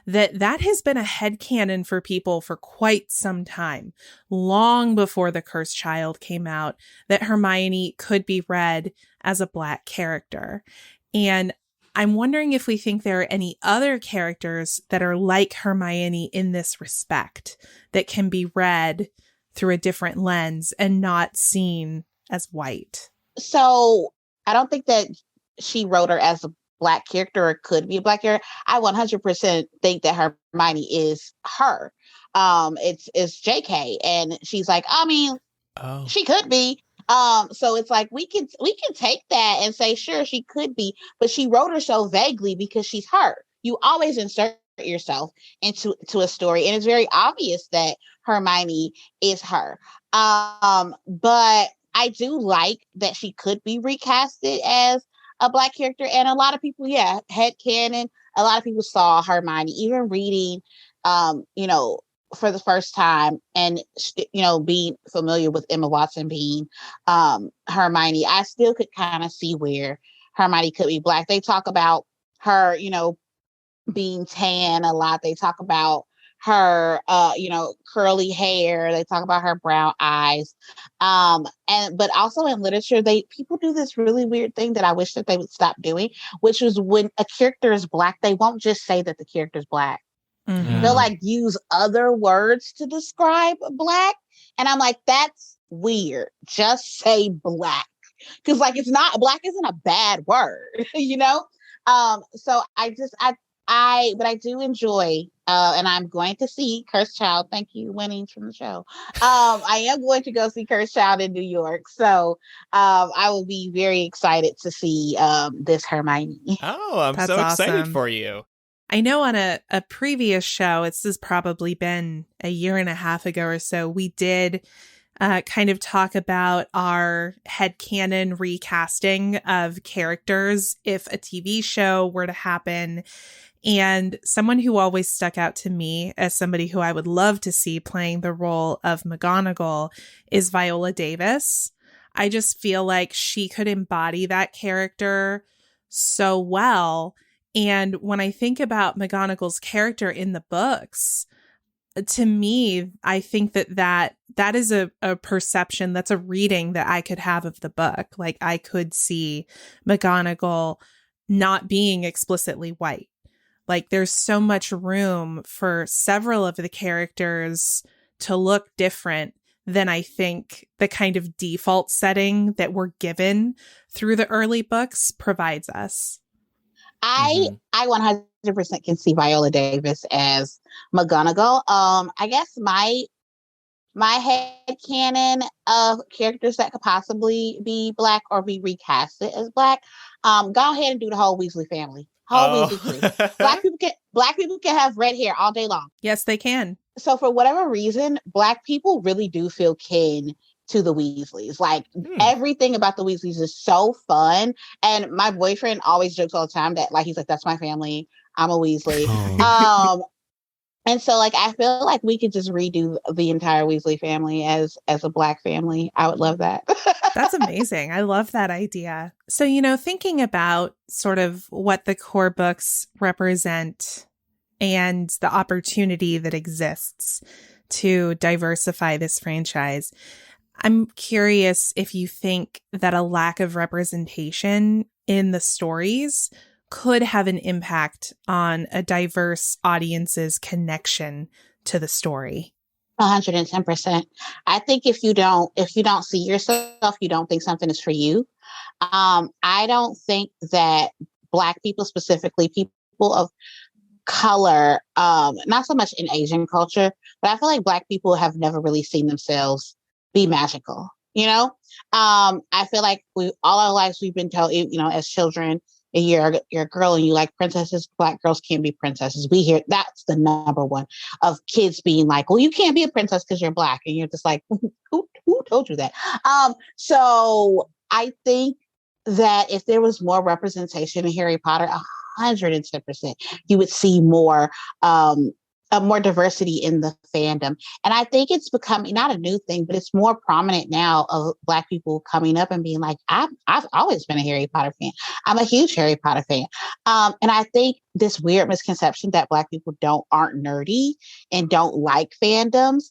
that has been a headcanon for people for quite some time, long before The Cursed Child came out, that Hermione could be read as a Black character. And I'm wondering if we think there are any other characters that are like Hermione in this respect that can be read through a different lens and not seen as white. So I don't think that she wrote her as a Black character or could be a Black character. I 100% think that Hermione is her. It's JK. And she's like, I mean, Oh. She could be. So it's like we can take that and say, sure, she could be, but she wrote her so vaguely because she's her. You always insert yourself into a story, and it's very obvious that Hermione is her. But I do like that she could be recasted as a Black character, and a lot of people, headcanon. A lot of people saw Hermione, even reading, you know, for the first time, and being familiar with Emma Watson being Hermione, I still could kind of see where Hermione could be Black. They talk about her, being tan a lot. They talk about her curly hair. They talk about her brown eyes. But also in literature, people do this really weird thing that I wish that they would stop doing, which is when a character is Black, they won't just say that the character is Black. Mhm. They'll like use other words to describe Black. And I'm like, that's weird. Just say Black. Because like it's not, Black isn't a bad word, So but I do enjoy and I'm going to see Cursed Child. Thank you, Winning, from the show. I am going to go see Cursed Child in New York. So I will be very excited to see this Hermione. Oh, I'm That's so excited awesome. for you. I know on a previous show, this has probably been a year and a half ago or so, we did kind of talk about our headcanon recasting of characters if a TV show were to happen. And someone who always stuck out to me as somebody who I would love to see playing the role of McGonagall is Viola Davis. I just feel like she could embody that character so well. And when I think about McGonagall's character in the books, to me, I think that is a perception, that's a reading that I could have of the book. Like I could see McGonagall not being explicitly white. Like there's so much room for several of the characters to look different than I think the kind of default setting that we're given through the early books provides us. I 100% can see Viola Davis as McGonagall. I guess my head canon of characters that could possibly be Black or be recasted as Black, go ahead and do the whole Weasley family, Weasley tree. Black people can have red hair all day long. Yes, they can. So for whatever reason, Black people really do feel kin to the Weasleys. Like everything about the Weasleys is so fun. And my boyfriend always jokes all the time that like he's like, that's my family. I'm a Weasley. And so like I feel like we could just redo the entire Weasley family as a Black family. I would love that. That's amazing. I love that idea. So, thinking about sort of what the core books represent and the opportunity that exists to diversify this franchise, I'm curious if you think that a lack of representation in the stories could have an impact on a diverse audience's connection to the story. 110%. I think if you don't see yourself, you don't think something is for you. I don't think that Black people, specifically people of color, not so much in Asian culture, but I feel like Black people have never really seen themselves be magical. I feel like all our lives we've been told, as children, you're a girl and you like princesses. Black girls can't be princesses. We hear that's the number one of kids being like, well, you can't be a princess because you're Black, and you're just like, who told you that? So I think that if there was more representation in Harry Potter, 110%, you would see more diversity in the fandom. And I think it's becoming not a new thing, but it's more prominent now of Black people coming up and being like, I've always been a Harry Potter fan. I'm a huge Harry Potter fan. And I think this weird misconception that Black people aren't nerdy and don't like fandoms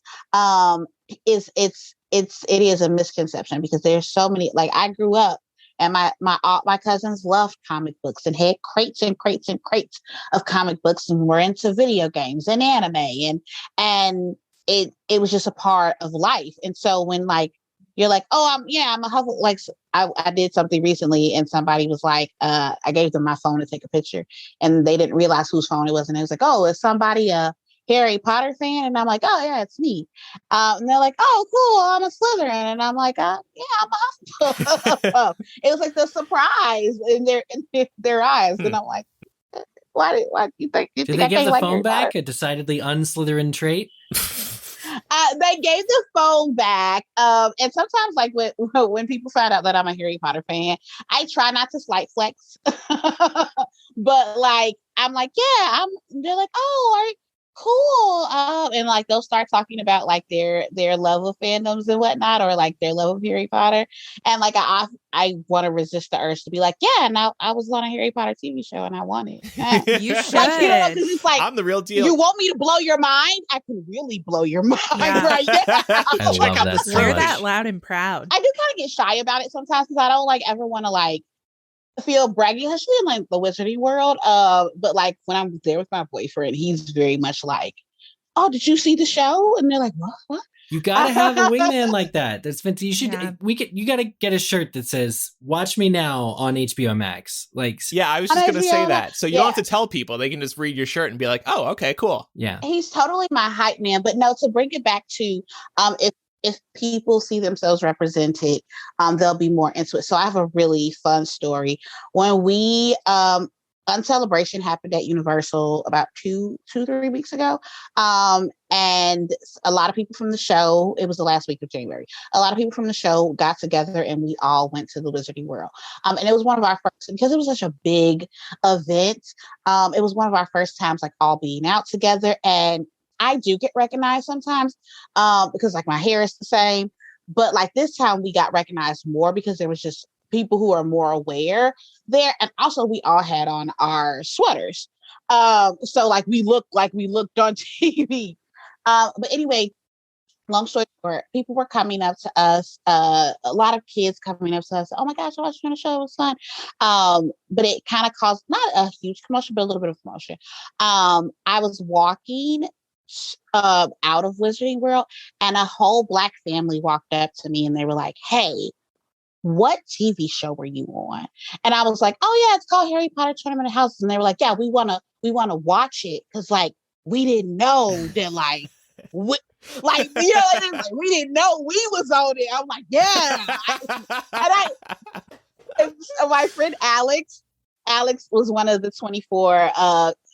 it is a misconception, because there's so many, like I grew up and my cousins loved comic books and had crates and crates and crates of comic books, and were into video games and anime, and it was just a part of life. And so when like you're like, oh, I'm a Hufflepuff, like I did something recently and somebody was like, I gave them my phone to take a picture and they didn't realize whose phone it was, and it was like, oh, is somebody a Harry Potter fan? And I'm like, oh yeah, it's me. And they're like, oh cool, I'm a Slytherin. And I'm like, yeah, I'm a Hufflepuff. It was like the surprise in their eyes. And I'm like, why do you think Did I they give can't the like phone Harry back? Potter? A decidedly un-Slytherin trait? They gave the phone back. And sometimes, like when people find out that I'm a Harry Potter fan, I try not to slight flex. But like, I'm like, yeah, they're like, oh, are you cool? And like they'll start talking about like their love of fandoms and whatnot, or like their love of Harry Potter. And like I want to resist the urge to be like, yeah, now I was on a Harry Potter TV show and I won it. You should. Like, you know, because it's like, I'm the real deal. you want me to blow your mind? I can really blow your mind right now. I love Like, that so Wear much. that loud and proud. I do kind of get shy about it sometimes because I don't like ever want to like feel braggy, especially in like the wizarding world. But like when I'm there with my boyfriend, he's very much like, "Oh, did you see the show?" And they're like, "What?" You gotta have a wingman like that. That's fantastic. You should. Yeah. You gotta get a shirt that says "Watch me now" on HBO Max. Like, Yeah, I was just going to say Yeah. that. So you don't have to tell people. They can just read your shirt and be like, oh, okay, cool. yeah. He's totally my hype man. But no, to bring it back to if people see themselves represented, they'll be more into it. So I have a really fun story. When we Uncelebration happened at Universal about 3 weeks ago. And a lot of people from the show, it was the last week of January, a lot of people from the show got together and we all went to the Wizarding World. And it was one of our first, because it was such a big event, it was one of our first times like all being out together. And I do get recognized sometimes because like my hair is the same. But like this time we got recognized more because there was just people who are more aware there. And also we all had on our sweaters. So like we looked on TV. But anyway, long story short, people were coming up to us, a lot of kids coming up to us. Oh my gosh, I watched you on the show, it was fun. But it kind of caused not a huge commotion, but a little bit of commotion. I was walking out of Wizarding World and a whole Black family walked up to me and they were like, hey, what TV show were you on? And I was like, oh yeah, it's called Harry Potter Tournament of Houses. And they were like, yeah, we want to watch it because like we didn't know that like we didn't know we was on it. I'm like, yeah. And my friend Alex was one of the 24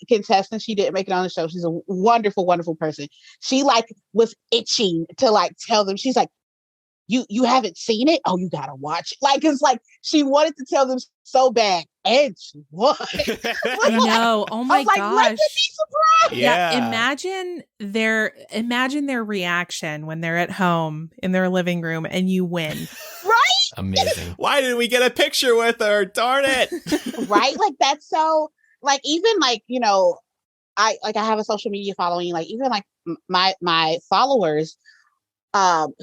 contestants. She didn't make it on the show. She's a wonderful, wonderful person. She like was itching to like tell them. She's like, you haven't seen it? Oh, you gotta watch it. Like, it's like she wanted to tell them so bad, and she won. I know. Oh my gosh! Let them be surprised. Yeah. Imagine their reaction when they're at home in their living room and you win. Right? Amazing. Why didn't we get a picture with her? Darn it! Right? Like that's so. Like even like I have a social media following. Like even like my followers.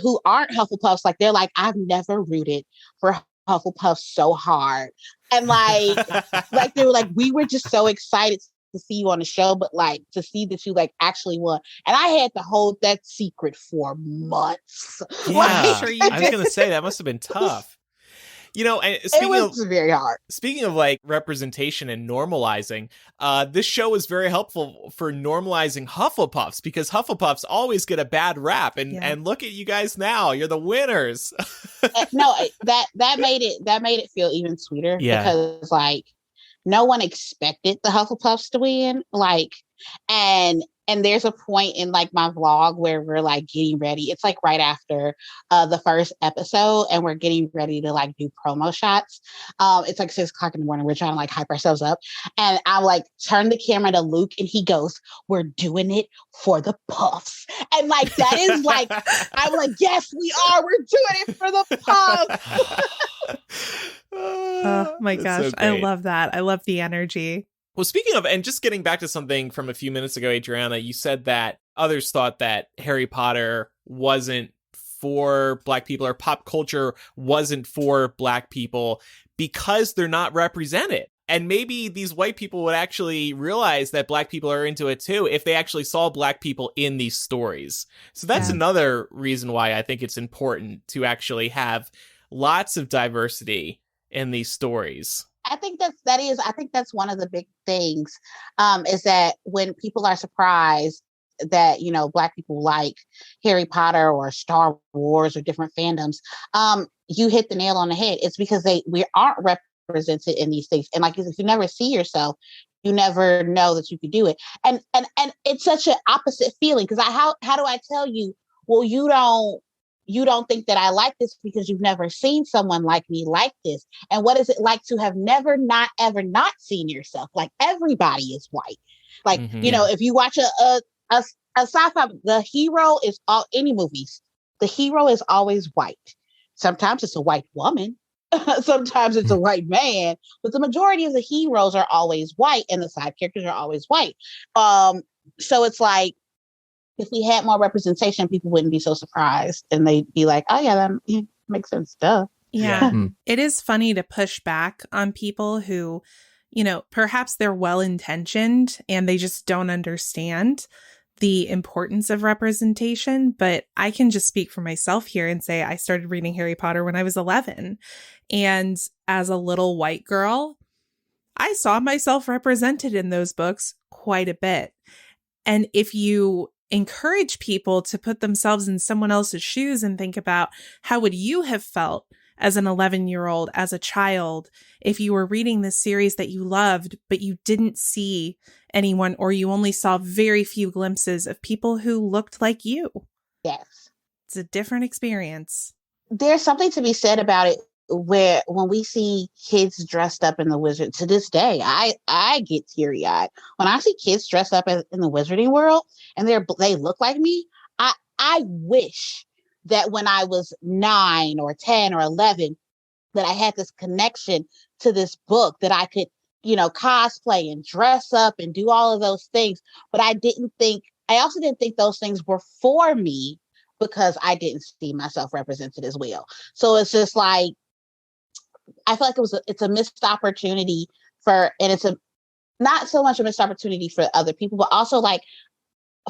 Who aren't Hufflepuffs, like they're like, I've never rooted for Hufflepuff so hard. And like they were like, we were just so excited to see you on the show, but like to see that you like actually won. And I had to hold that secret for months. Yeah, I'm sure you I was going to say that must have been tough. And it was very hard. Speaking of like representation and normalizing, this show is very helpful for normalizing Hufflepuffs because Hufflepuffs always get a bad rap, and look at you guys now, you're the winners. No, that made it feel even sweeter because like no one expected the Hufflepuffs to win, like and there's a point in like my vlog where we're like getting ready. It's like right after the first episode and we're getting ready to like do promo shots. It's like 6:00 in the morning. We're trying to like hype ourselves up. And I like turn the camera to Luke and he goes, we're doing it for the puffs. And like, that is like, I'm like, yes, we are. We're doing it for the puffs. Oh my gosh. So I love that. I love the energy. Well, speaking of, and just getting back to something from a few minutes ago, Adriana, you said that others thought that Harry Potter wasn't for Black people or pop culture wasn't for Black people because they're not represented. And maybe these white people would actually realize that Black people are into it too if they actually saw Black people in these stories. So that's another reason why I think it's important to actually have lots of diversity in these stories. I think that's one of the big things, is that when people are surprised that, Black people like Harry Potter or Star Wars or different fandoms, you hit the nail on the head. It's because we aren't represented in these things. And like, if you never see yourself, you never know that you could do it. And it's such an opposite feeling, because how do I tell you, well, you don't think that I like this because you've never seen someone like me like this. And what is it like to have never, not ever not seen yourself? Like, everybody is white. Like, if you watch a sci-fi, the hero is any movies, the hero is always white. Sometimes it's a white woman. Sometimes it's a white man, but the majority of the heroes are always white and the side characters are always white. So it's like, if we had more representation, people wouldn't be so surprised, and they'd be like, oh yeah, that makes sense. Duh. Yeah. It is funny to push back on people who, perhaps they're well-intentioned and they just don't understand the importance of representation. But I can just speak for myself here and say I started reading Harry Potter when I was 11. And as a little white girl, I saw myself represented in those books quite a bit. And if you encourage people to put themselves in someone else's shoes and think about how would you have felt as an 11-year-old, as a child, if you were reading this series that you loved, but you didn't see anyone, or you only saw very few glimpses of people who looked like you. Yes. It's a different experience. There's something to be said about it, where when we see kids dressed up in the wizard, to this day, I get teary-eyed. When I see kids dressed up in the wizarding world and they look like me, I wish that when I was 9 or 10 or 11, that I had this connection to this book, that I could, cosplay and dress up and do all of those things. But I also didn't think those things were for me, because I didn't see myself represented as well. So it's just like, I feel like it's a missed opportunity and it's not so much a missed opportunity for other people, but also like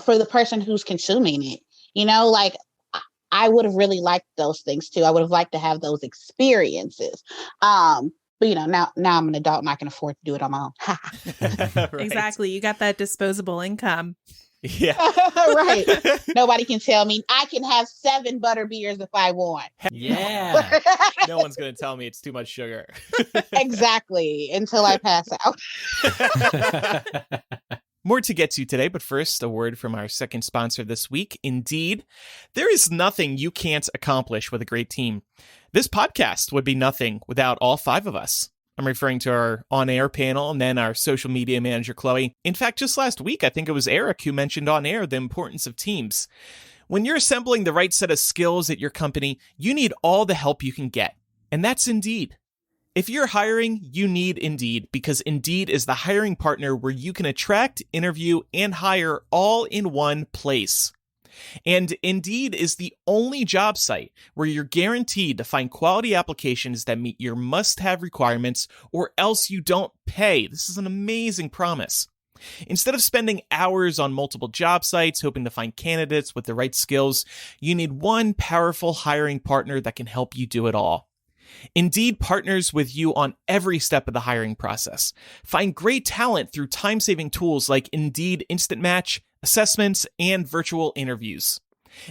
for the person who's consuming it, like, I would have really liked those things too. I would have liked to have those experiences. But now I'm an adult and I can afford to do it on my own. Right. Exactly. You got that disposable income. Yeah. Right. Nobody can tell me I can have 7 butter beers if I want. Yeah. No one's going to tell me it's too much sugar. Exactly. Until I pass out. More to get to today, but first, a word from our second sponsor this week, Indeed. There is nothing you can't accomplish with a great team. This podcast would be nothing without all 5 of us. I'm referring to our on-air panel and then our social media manager, Chloe. In fact, just last week, I think it was Eric who mentioned on air the importance of teams. When you're assembling the right set of skills at your company, you need all the help you can get. And that's Indeed. If you're hiring, you need Indeed, because Indeed is the hiring partner where you can attract, interview, and hire all in one place. And Indeed is the only job site where you're guaranteed to find quality applications that meet your must-have requirements, or else you don't pay. This is an amazing promise. Instead of spending hours on multiple job sites hoping to find candidates with the right skills, you need one powerful hiring partner that can help you do it all. Indeed partners with you on every step of the hiring process. Find great talent through time-saving tools like Indeed Instant Match, assessments, and virtual interviews.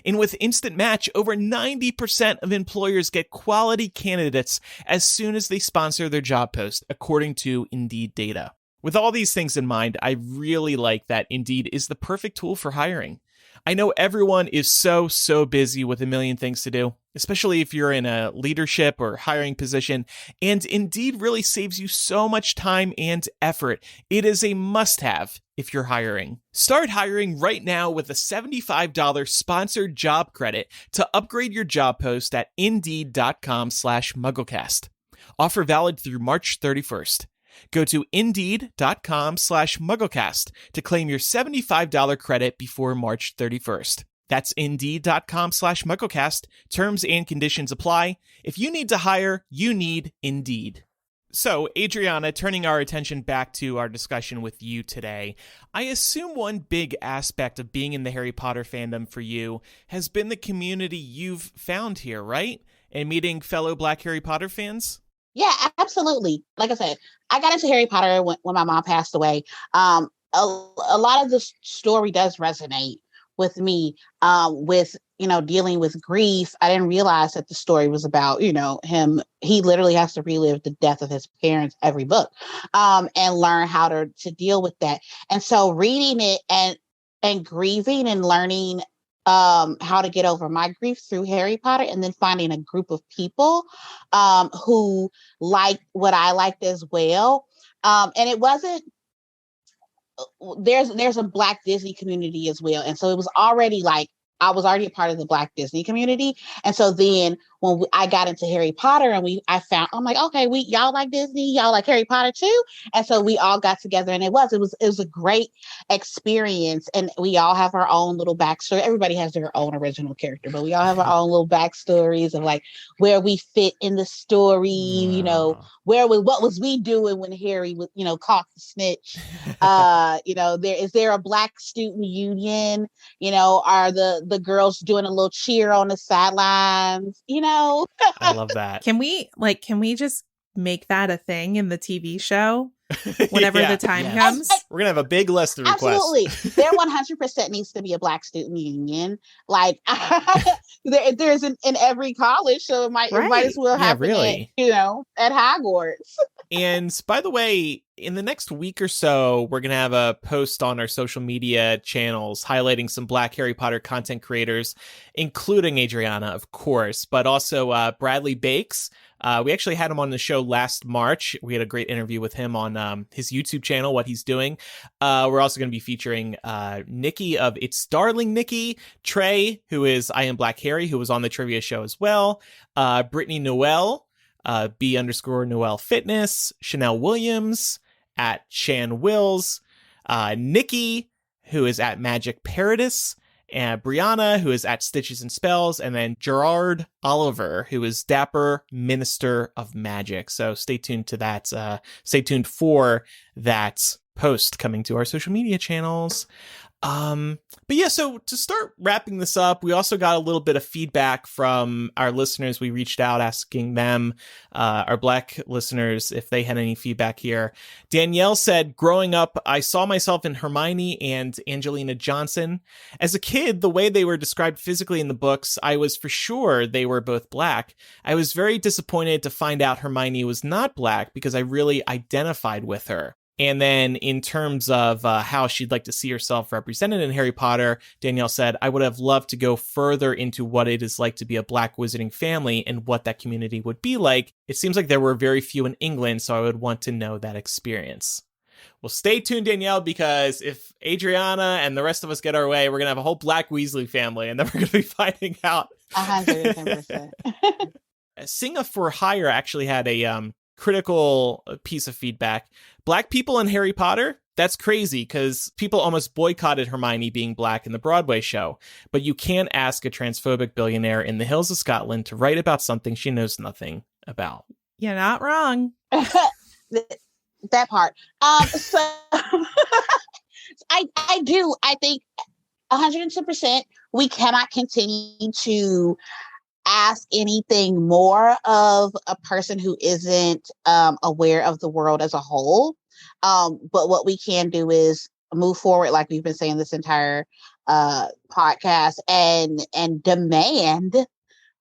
And with Instant Match, over 90% of employers get quality candidates as soon as they sponsor their job post, according to Indeed data. With all these things in mind, I really like that Indeed is the perfect tool for hiring. I know everyone is so busy with a million things to do, especially if you're in a leadership or hiring position, and Indeed really saves you so much time and effort. It is a must-have if you're hiring. Start hiring right now with a $75 sponsored job credit to upgrade your job post at Indeed.com/MuggleCast. Offer valid through March 31st. Go to Indeed.com/MuggleCast to claim your $75 credit before March 31st. That's Indeed.com/MuggleCast. Terms and conditions apply. If you need to hire, you need Indeed. So, Adriana, turning our attention back to our discussion with you today, I assume one big aspect of being in the Harry Potter fandom for you has been the community you've found here, right? And meeting fellow Black Harry Potter fans? Yeah, absolutely. Like I said, I got into Harry Potter when my mom passed away. A lot of the story does resonate with me, with, dealing with grief. I didn't realize that the story was about, him. He literally has to relive the death of his parents every book, and learn how to deal with that. And so reading it and grieving and learning how to get over my grief through Harry Potter, and then finding a group of people who liked what I liked as well. And it wasn't, there's a Black Disney community as well. And so it was already like, I was already a part of the Black Disney community. And so then when I got into Harry Potter and I found, I'm like, okay, y'all like Disney, y'all like Harry Potter too. And so we all got together, and it was a great experience. And we all have our own little backstory. Everybody has their own original character, but we all have our own little backstories of like where we fit in the story, what was we doing when Harry was, caught the snitch? Is there a Black student union? Are the girls doing a little cheer on the sidelines? I love that. Can we just make that a thing in the TV show whenever the time comes? We're gonna have a big list of requests. Absolutely. There 100% needs to be a Black student union. Like there's in every college, so it might as well happen at Hogwarts. And by the way, in the next week or so, we're going to have a post on our social media channels highlighting some Black Harry Potter content creators, including Adriana, of course, but also Bradley Bakes. We actually had him on the show last March. We had a great interview with him on his YouTube channel, what he's doing. We're also going to be featuring Nikki of It's Darling Nikki, Trey, who is I Am Black Harry, who was on the trivia show as well, Brittany Noel, B_Noel Fitness, Chanel Williams, at Shan Wills, Nikki, who is at Magic Paradis, and Brianna, who is at Stitches and Spells, and then Gerard Oliver, who is Dapper Minister of Magic. So stay tuned to that. Stay tuned for that post coming to our social media channels. But yeah, so to start wrapping this up, we also got a little bit of feedback from our listeners. We reached out asking them, our Black listeners, if they had any feedback here. Danielle said, growing up, I saw myself in Hermione and Angelina Johnson. As a kid, the way they were described physically in the books, I was for sure they were both Black. I was very disappointed to find out Hermione was not Black because I really identified with her. And then in terms of how she'd like to see herself represented in Harry Potter, Danielle said, I would have loved to go further into what it is like to be a Black wizarding family and what that community would be like. It seems like there were very few in England, so I would want to know that experience. Well, stay tuned, Danielle, because if Adriana and the rest of us get our way, we're going to have a whole Black Weasley family, and then we're going to be finding out. 110%. Singa for Hire actually had a critical piece of feedback. Black people in Harry Potter? That's crazy because people almost boycotted Hermione being Black in the Broadway show. But you can't ask a transphobic billionaire in the hills of Scotland to write about something she knows nothing about. You're not wrong. That part. So I do. I think 110% we cannot continue to ask anything more of a person who isn't aware of the world as a whole. But what we can do is move forward, like we've been saying this entire podcast, and demand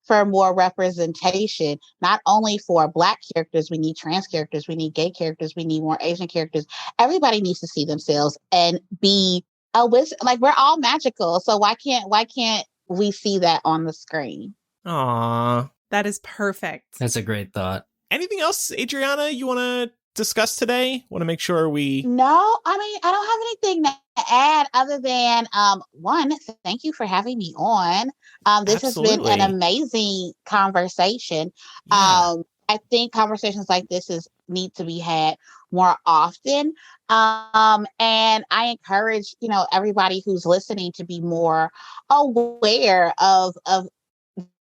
for more representation, not only for Black characters, we need trans characters, we need gay characters, we need more Asian characters. Everybody needs to see themselves and be a wizard. Like, we're all magical. So why can't we see that on the screen? Aww. That is perfect. That's a great thought. Anything else, Adriana, you want to discuss today? Want to make sure we... No, I mean, I don't have anything to add other than, one, thank you for having me on. This Absolutely. has been an amazing conversation. Yeah. I think conversations like this need to be had more often. And I encourage, everybody who's listening to be more aware of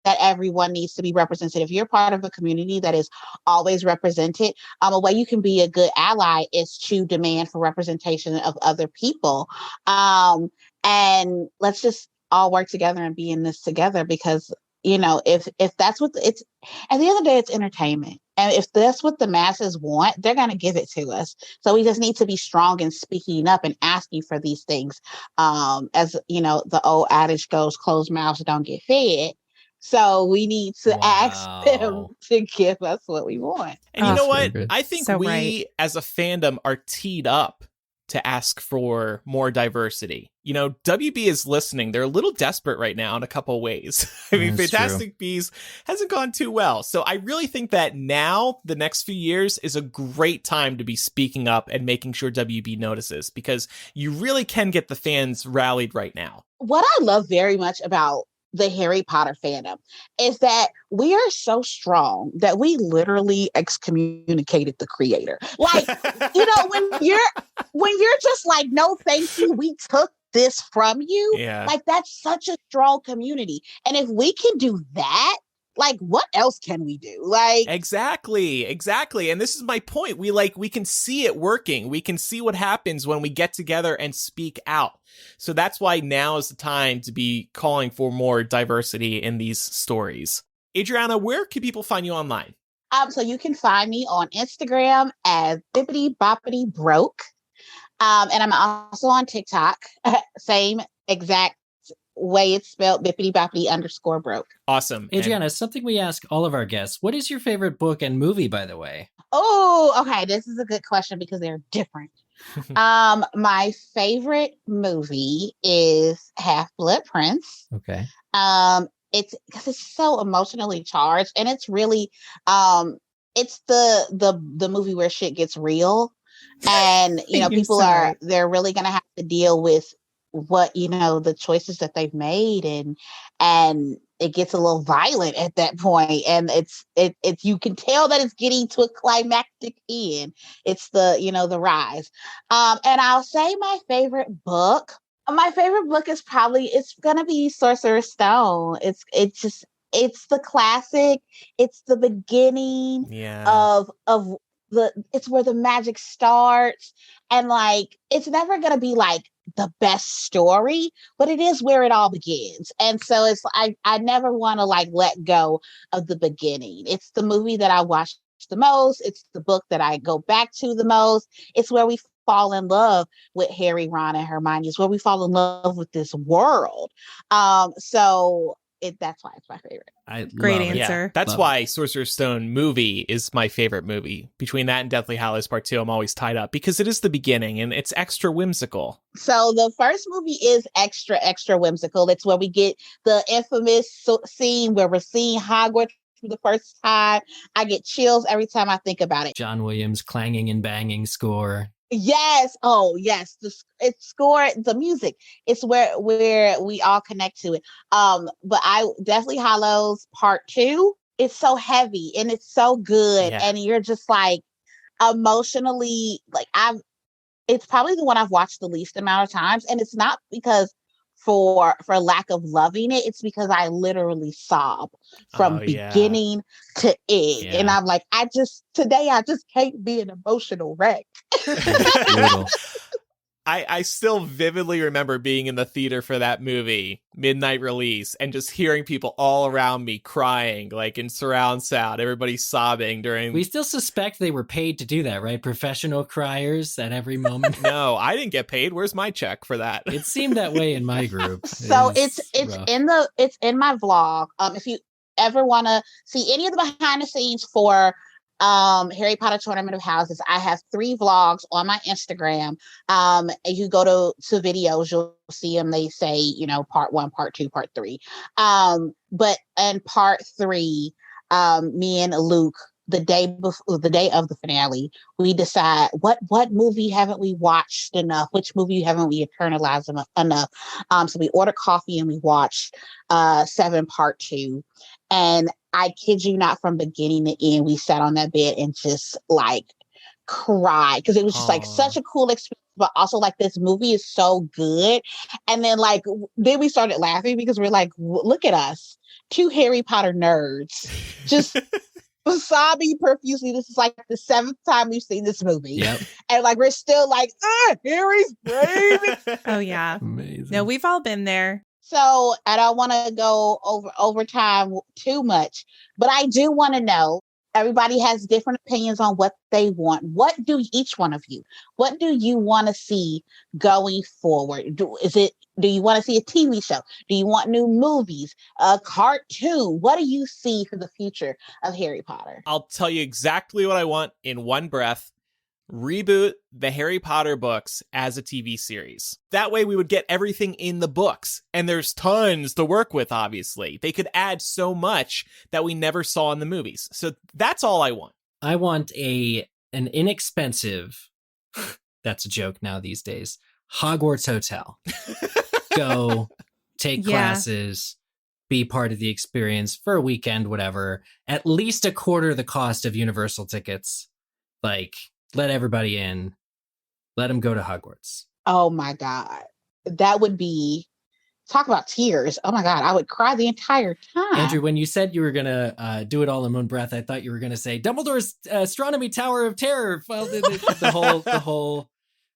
that everyone needs to be represented. If you're part of a community that is always represented, a way you can be a good ally is to demand for representation of other people. And let's just all work together and be in this together, because, if that's what it's, at the end of the day, it's entertainment. And if that's what the masses want, they're going to give it to us. So we just need to be strong in speaking up and asking for these things. As you know, the old adage goes, closed mouths don't get fed. So we need to ask them to give us what we want. And you know what? I think So we right. as a fandom are teed up to ask for more diversity. You know, WB is listening. They're a little desperate right now in a couple ways. I mean, That's Fantastic Beasts hasn't gone too well. So I really think that now, the next few years, is a great time to be speaking up and making sure WB notices, because you really can get the fans rallied right now. What I love very much about the Harry Potter fandom is that we are so strong that we literally excommunicated the creator. Like, you know, when you're just like, no, thank you, we took this from you. Yeah. Like, that's such a strong community. And if we can do that, like, what else can we do? Like, Exactly. And this is my point. We can see it working. We can see what happens when we get together and speak out. So that's why now is the time to be calling for more diversity in these stories. Adriana, where can people find you online? So you can find me on Instagram as Bippity Boppity Broke. And I'm also on TikTok, same exact way it's spelled, Bippity Boppity _Broke. Awesome. Adriana, something we ask all of our guests. What is your favorite book and movie, by the way? Oh, okay. This is a good question because they're different. My favorite movie is Half-Blood Prince. Okay. It's because it's so emotionally charged, and it's really it's the movie where shit gets real. And you know, people they're really gonna have to deal with what, you know, the choices that they've made, and it gets a little violent at that point, and it's you can tell that it's getting to a climactic end. It's the, you know, the rise. And I'll say my favorite book is probably, it's gonna be Sorcerer's Stone. It's the classic. It's the beginning of it's where the magic starts, and like, it's never gonna be like the best story, but it is where it all begins. And so it's, I never want to like let go of the beginning. It's the movie that I watch the most. It's the book that I go back to the most. It's where we fall in love with Harry, Ron, and Hermione. It's where we fall in love with this world. So that's why it's my favorite. Great love it. answer. Yeah, that's Love why Sorcerer's Stone movie is my favorite movie. Between that and Deathly Hallows Part 2, I'm always tied up because it is the beginning and it's extra whimsical. So the first movie is extra whimsical. It's where we get the infamous scene where we're seeing Hogwarts for the first time. I get chills every time I think about it. John Williams' clanging and banging score. Yes. Oh, yes. It's score, the music. It's where we all connect to it. But I definitely Hallows Part 2. It's so heavy and it's so good, and you're just like emotionally like it's probably the one I've watched the least amount of times, and it's not because for lack of loving it. It's because I literally sob from beginning to end. Yeah. And I'm like, today I just can't be an emotional wreck. Brutal. I still vividly remember being in the theater for that movie, midnight release, and just hearing people all around me crying, like in surround sound, everybody sobbing during... We still suspect they were paid to do that, right? Professional criers at every moment. No, I didn't get paid. Where's my check for that? It seemed that way in my group. So it's rough. it's in my vlog. If you ever want to see any of the behind the scenes for Harry Potter Tournament of Houses, I have 3 vlogs on my Instagram. And you go to videos, you'll see them. They say, you know, part 1, part 2, part 3. But in part 3, me and Luke, the day of the finale, we decide what movie haven't we watched enough? Which movie haven't we internalized enough? So we order coffee and we watch 7 part 2. And I kid you not, from beginning to end, we sat on that bed and just like cried, because it was just like such a cool experience, but also like this movie is so good. And then then we started laughing because we're like, look at us, 2 Harry Potter nerds, just sobbing profusely. This is like the 7th time we've seen this movie. Yep. And like, we're still like, Harry's brave. Oh yeah. Amazing. No, we've all been there. So I don't want to go over time too much, but I do want to know, Everybody has different opinions on what they want. What do each one of you, what do you want to see going forward? Do you want to see a TV show? Do you want new movies, a cartoon? What do you see for the future of Harry Potter? I'll tell you exactly what I want in one breath. Reboot the Harry Potter books as a TV series. That way we would get everything in the books. And there's tons to work with, obviously. They could add so much that we never saw in the movies. So that's all I want. I want an inexpensive, that's a joke now these days, Hogwarts hotel. Go, take classes, be part of the experience for a weekend, whatever. At least a quarter the cost of Universal tickets. Like, let everybody in. Let them go to Hogwarts. Oh my God. That would be, talk about tears. Oh my God. I would cry the entire time. Andrew, when you said you were going to do it all in one breath, I thought you were going to say Dumbledore's Astronomy Tower of Terror. Well, the whole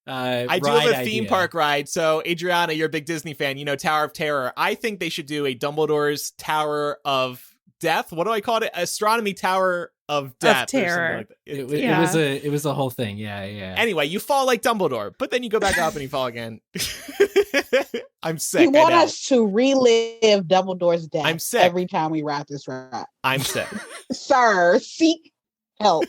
I do have a theme park ride. So Adriana, you're a big Disney fan, you know, Tower of Terror. I think they should do a Dumbledore's Tower of Death. What do I call it? Astronomy Tower of Death. Of Terror. Like it was a whole thing. Yeah. Anyway, you fall like Dumbledore, but then you go back up and you fall again. I'm sick. You want us to relive Dumbledore's death. I'm sick. Every time we ride this ride. I'm sick. Sir, seek help.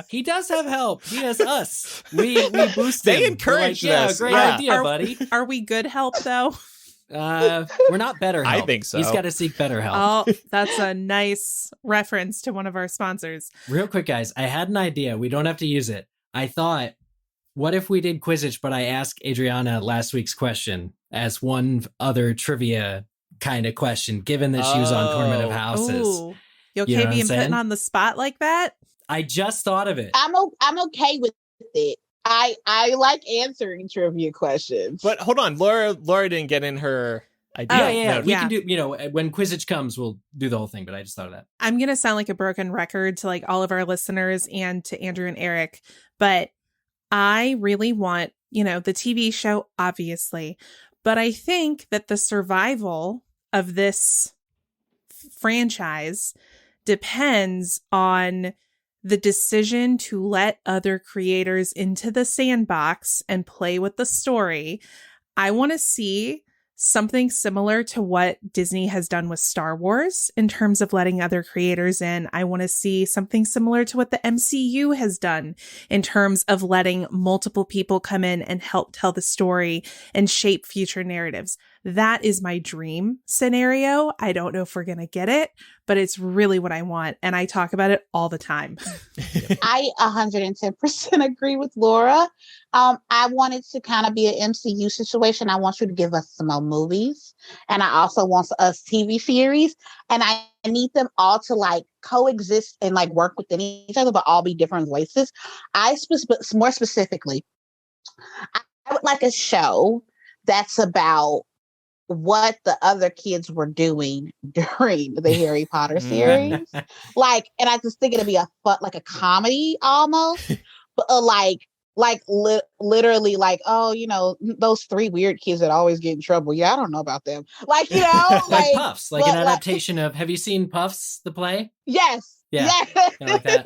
He does have help. He has us. We boost him. They encourage this. Great idea, buddy. Are we good help, though? We're not better help. I think so. He's got to seek better help. Oh, that's a nice reference to one of our sponsors. Real quick, guys, I had an idea. We don't have to use it. I thought, what if we did Quizzitch, but I asked Adriana last week's question as one other trivia kind of question, given that she was on Tournament of Houses. Ooh. You okay being put on the spot like that? I just thought of it. I'm okay with it. I like answering trivia questions. But hold on, Laura didn't get in her idea. Yeah. We can do, when Quizzitch comes, we'll do the whole thing, but I just thought of that. I'm going to sound like a broken record to like all of our listeners and to Andrew and Eric, but I really want, the TV show, obviously, but I think that the survival of this franchise depends on the decision to let other creators into the sandbox and play with the story. I want to see something similar to what Disney has done with Star Wars in terms of letting other creators in. I want to see something similar to what the MCU has done in terms of letting multiple people come in and help tell the story and shape future narratives. That is my dream scenario. I don't know if we're going to get it, but it's really what I want. And I talk about it all the time. I 110% agree with Laura. I want it to kind of be an MCU situation. I want you to give us some more movies. And I also want us TV series. And I need them all to like coexist and like work within each other, but all be different voices. More specifically, I would like a show that's about what the other kids were doing during the Harry Potter series. And I just think it'd be a comedy almost, but literally those three weird kids that always get in trouble. Yeah, I don't know about them. Like Puffs, an adaptation of, have you seen Puffs, the play? Yes. Yeah. Yes. Like that.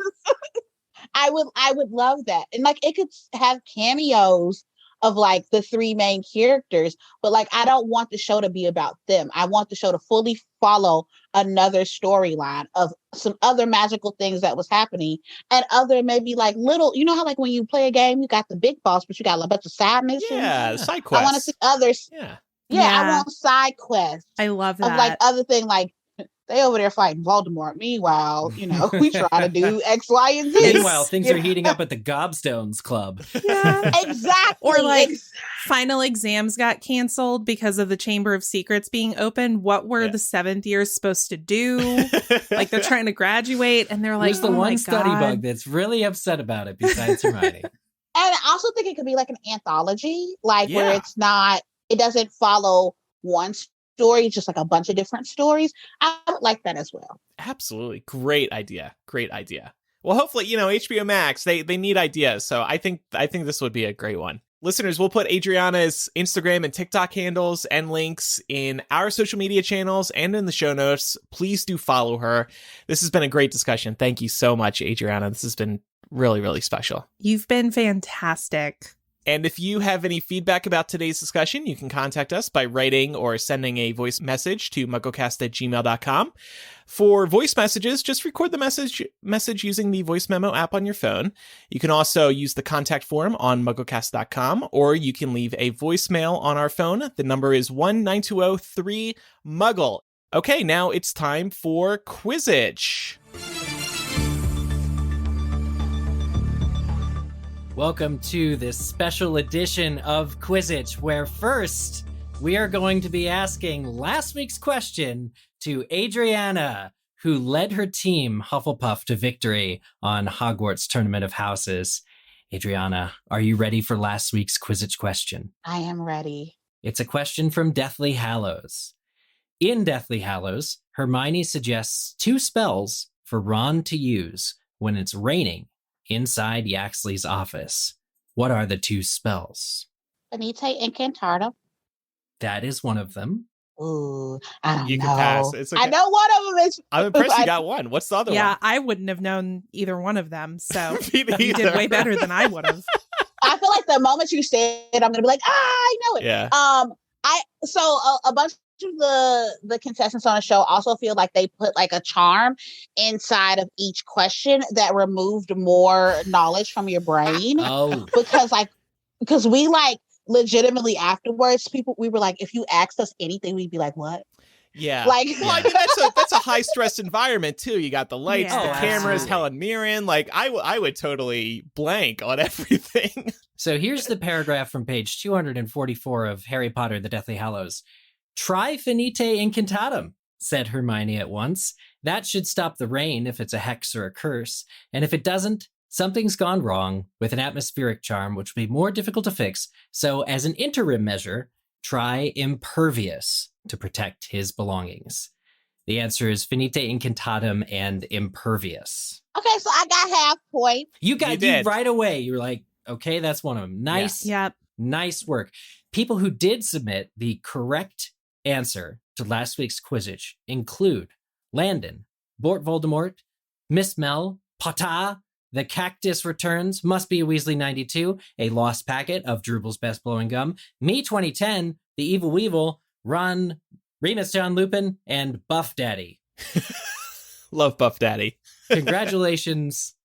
I would love that. And it could have cameos of the three main characters, but I don't want the show to be about them. I want the show to fully follow another storyline of some other magical things that was happening and other maybe little, how when you play a game, you got the big boss, but you got a bunch of side missions. Yeah, side quests. I want to see others. Yeah, I want side quests. I love that. Of other thing they over there fighting Voldemort. Meanwhile, we try to do X, Y, and Z. Meanwhile, things are heating up at the Gobstones Club. Yeah, exactly. Or final exams got canceled because of the Chamber of Secrets being open. What were the seventh years supposed to do? They're trying to graduate, and they're There's the one study bug that's really upset about it besides Hermione. And I also think it could be an anthology, where it doesn't follow one story, just a bunch of different stories. I would like that as well. Absolutely. Great idea. Well, hopefully, HBO Max, they need ideas. So I think this would be a great one. Listeners, we'll put Adriana's Instagram and TikTok handles and links in our social media channels and in the show notes. Please do follow her. This has been a great discussion. Thank you so much, Adriana. This has been really, really special. You've been fantastic. And if you have any feedback about today's discussion, you can contact us by writing or sending a voice message to MuggleCast@gmail.com. For voice messages, just record the message using the voice memo app on your phone. You can also use the contact form on MuggleCast.com, or you can leave a voicemail on our phone. The number is 1-920-3-MUGGLE. Okay, now it's time for Quizzitch. Welcome to this special edition of Quizzitch, where first we are going to be asking last week's question to Adriana, who led her team Hufflepuff to victory on Hogwarts Tournament of Houses. Adriana, are you ready for last week's Quizzitch question? I am ready. It's a question from Deathly Hallows. In Deathly Hallows, Hermione suggests 2 spells for Ron to use when it's raining inside Yaxley's office. What are the 2 spells? Finite Incantatem. That is one of them. Ooh, I don't know. You can pass. It's okay. I know one of them is... I'm impressed you got one. What's the other one? Yeah, I wouldn't have known either one of them, so Me you did neither. way better than I would have. I feel like the moment you say it, I'm going to be like, I know it. Yeah. A bunch of the contestants on the show also feel like they put like a charm inside of each question that removed more knowledge from your brain. Oh, because we like legitimately afterwards, we were like, if you asked us anything, we'd be like, what? Yeah. Like, Well, I mean, that's a high stress environment too. You got the lights, Yeah. the Oh, cameras, absolutely. Helen Mirren. Like I would totally blank on everything. so here's the paragraph from page 244 of Harry Potter, the Deathly Hallows. Try Finite Incantatem, said Hermione at once. That should stop the rain if it's a hex or a curse. And if it doesn't, something's gone wrong with an atmospheric charm, which will be more difficult to fix. So as an interim measure, try Impervious to protect his belongings. The answer is Finite Incantatem and Impervious. okay, so I got half point. You got You you did. right away. You were like, okay, that's one of them. Nice. Yep. Nice work. People who did submit the correct answer to last week's Quizzitch include Landon, Bort Voldemort, Miss Mel, Potter, The Cactus Returns, Must Be a Weasley 92, A Lost Packet of Drooble's Best Blowing Gum, Me 2010, The Evil Weevil, Ron, Remus John Lupin, and Buff Daddy. Love Buff Daddy. Congratulations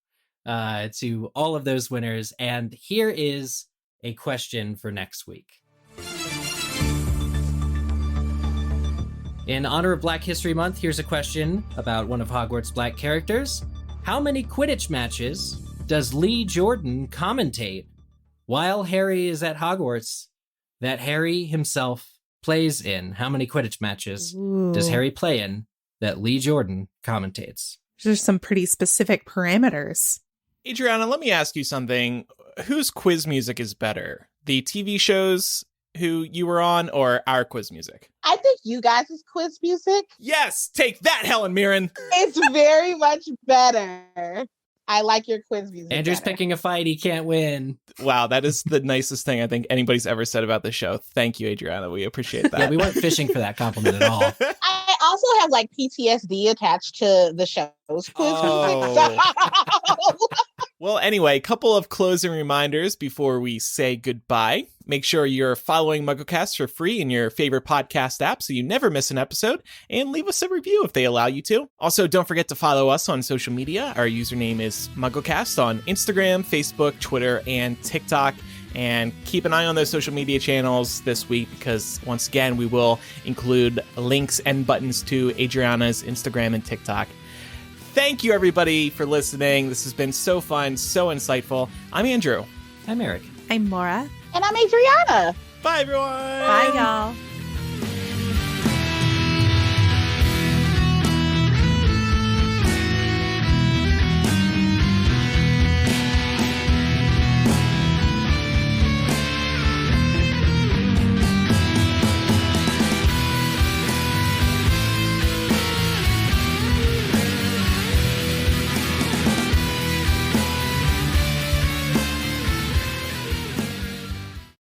to all of those winners. And here is a question for next week. In honor of Black History Month, here's a question about one of Hogwarts' Black characters. How many Quidditch matches does Lee Jordan commentate while Harry is at Hogwarts that Harry himself plays in? How many Quidditch matches does Ooh. Harry play in that Lee Jordan commentates? There's some pretty specific parameters. Adriana, let me ask you something. Whose quiz music is better? The TV shows who you were on or our quiz music? I think you guys' quiz music Yes, take that, Helen Mirren. is very much better. I like your quiz music. Andrew's better. picking a fight he can't win. Wow, that is the nicest thing I think anybody's ever said about the show. Thank you, Adriana. We appreciate that. Yeah, we weren't fishing for that compliment at all. I also have like PTSD attached to the show's quiz music. So. Well, anyway, couple of closing reminders before we say goodbye. Make sure you're following MuggleCast for free in your favorite podcast app so you never miss an episode, and leave us a review if they allow you to. Also, don't forget to follow us on social media. Our username is MuggleCast on Instagram, Facebook, Twitter, and TikTok. And keep an eye on those social media channels this week because, once again, we will include links and buttons to Adriana's Instagram and TikTok. Thank you, everybody, for listening. This has been so fun, so insightful. I'm Andrew. I'm Eric. I'm Maura. And I'm Adriana. Bye, everyone. Bye, y'all.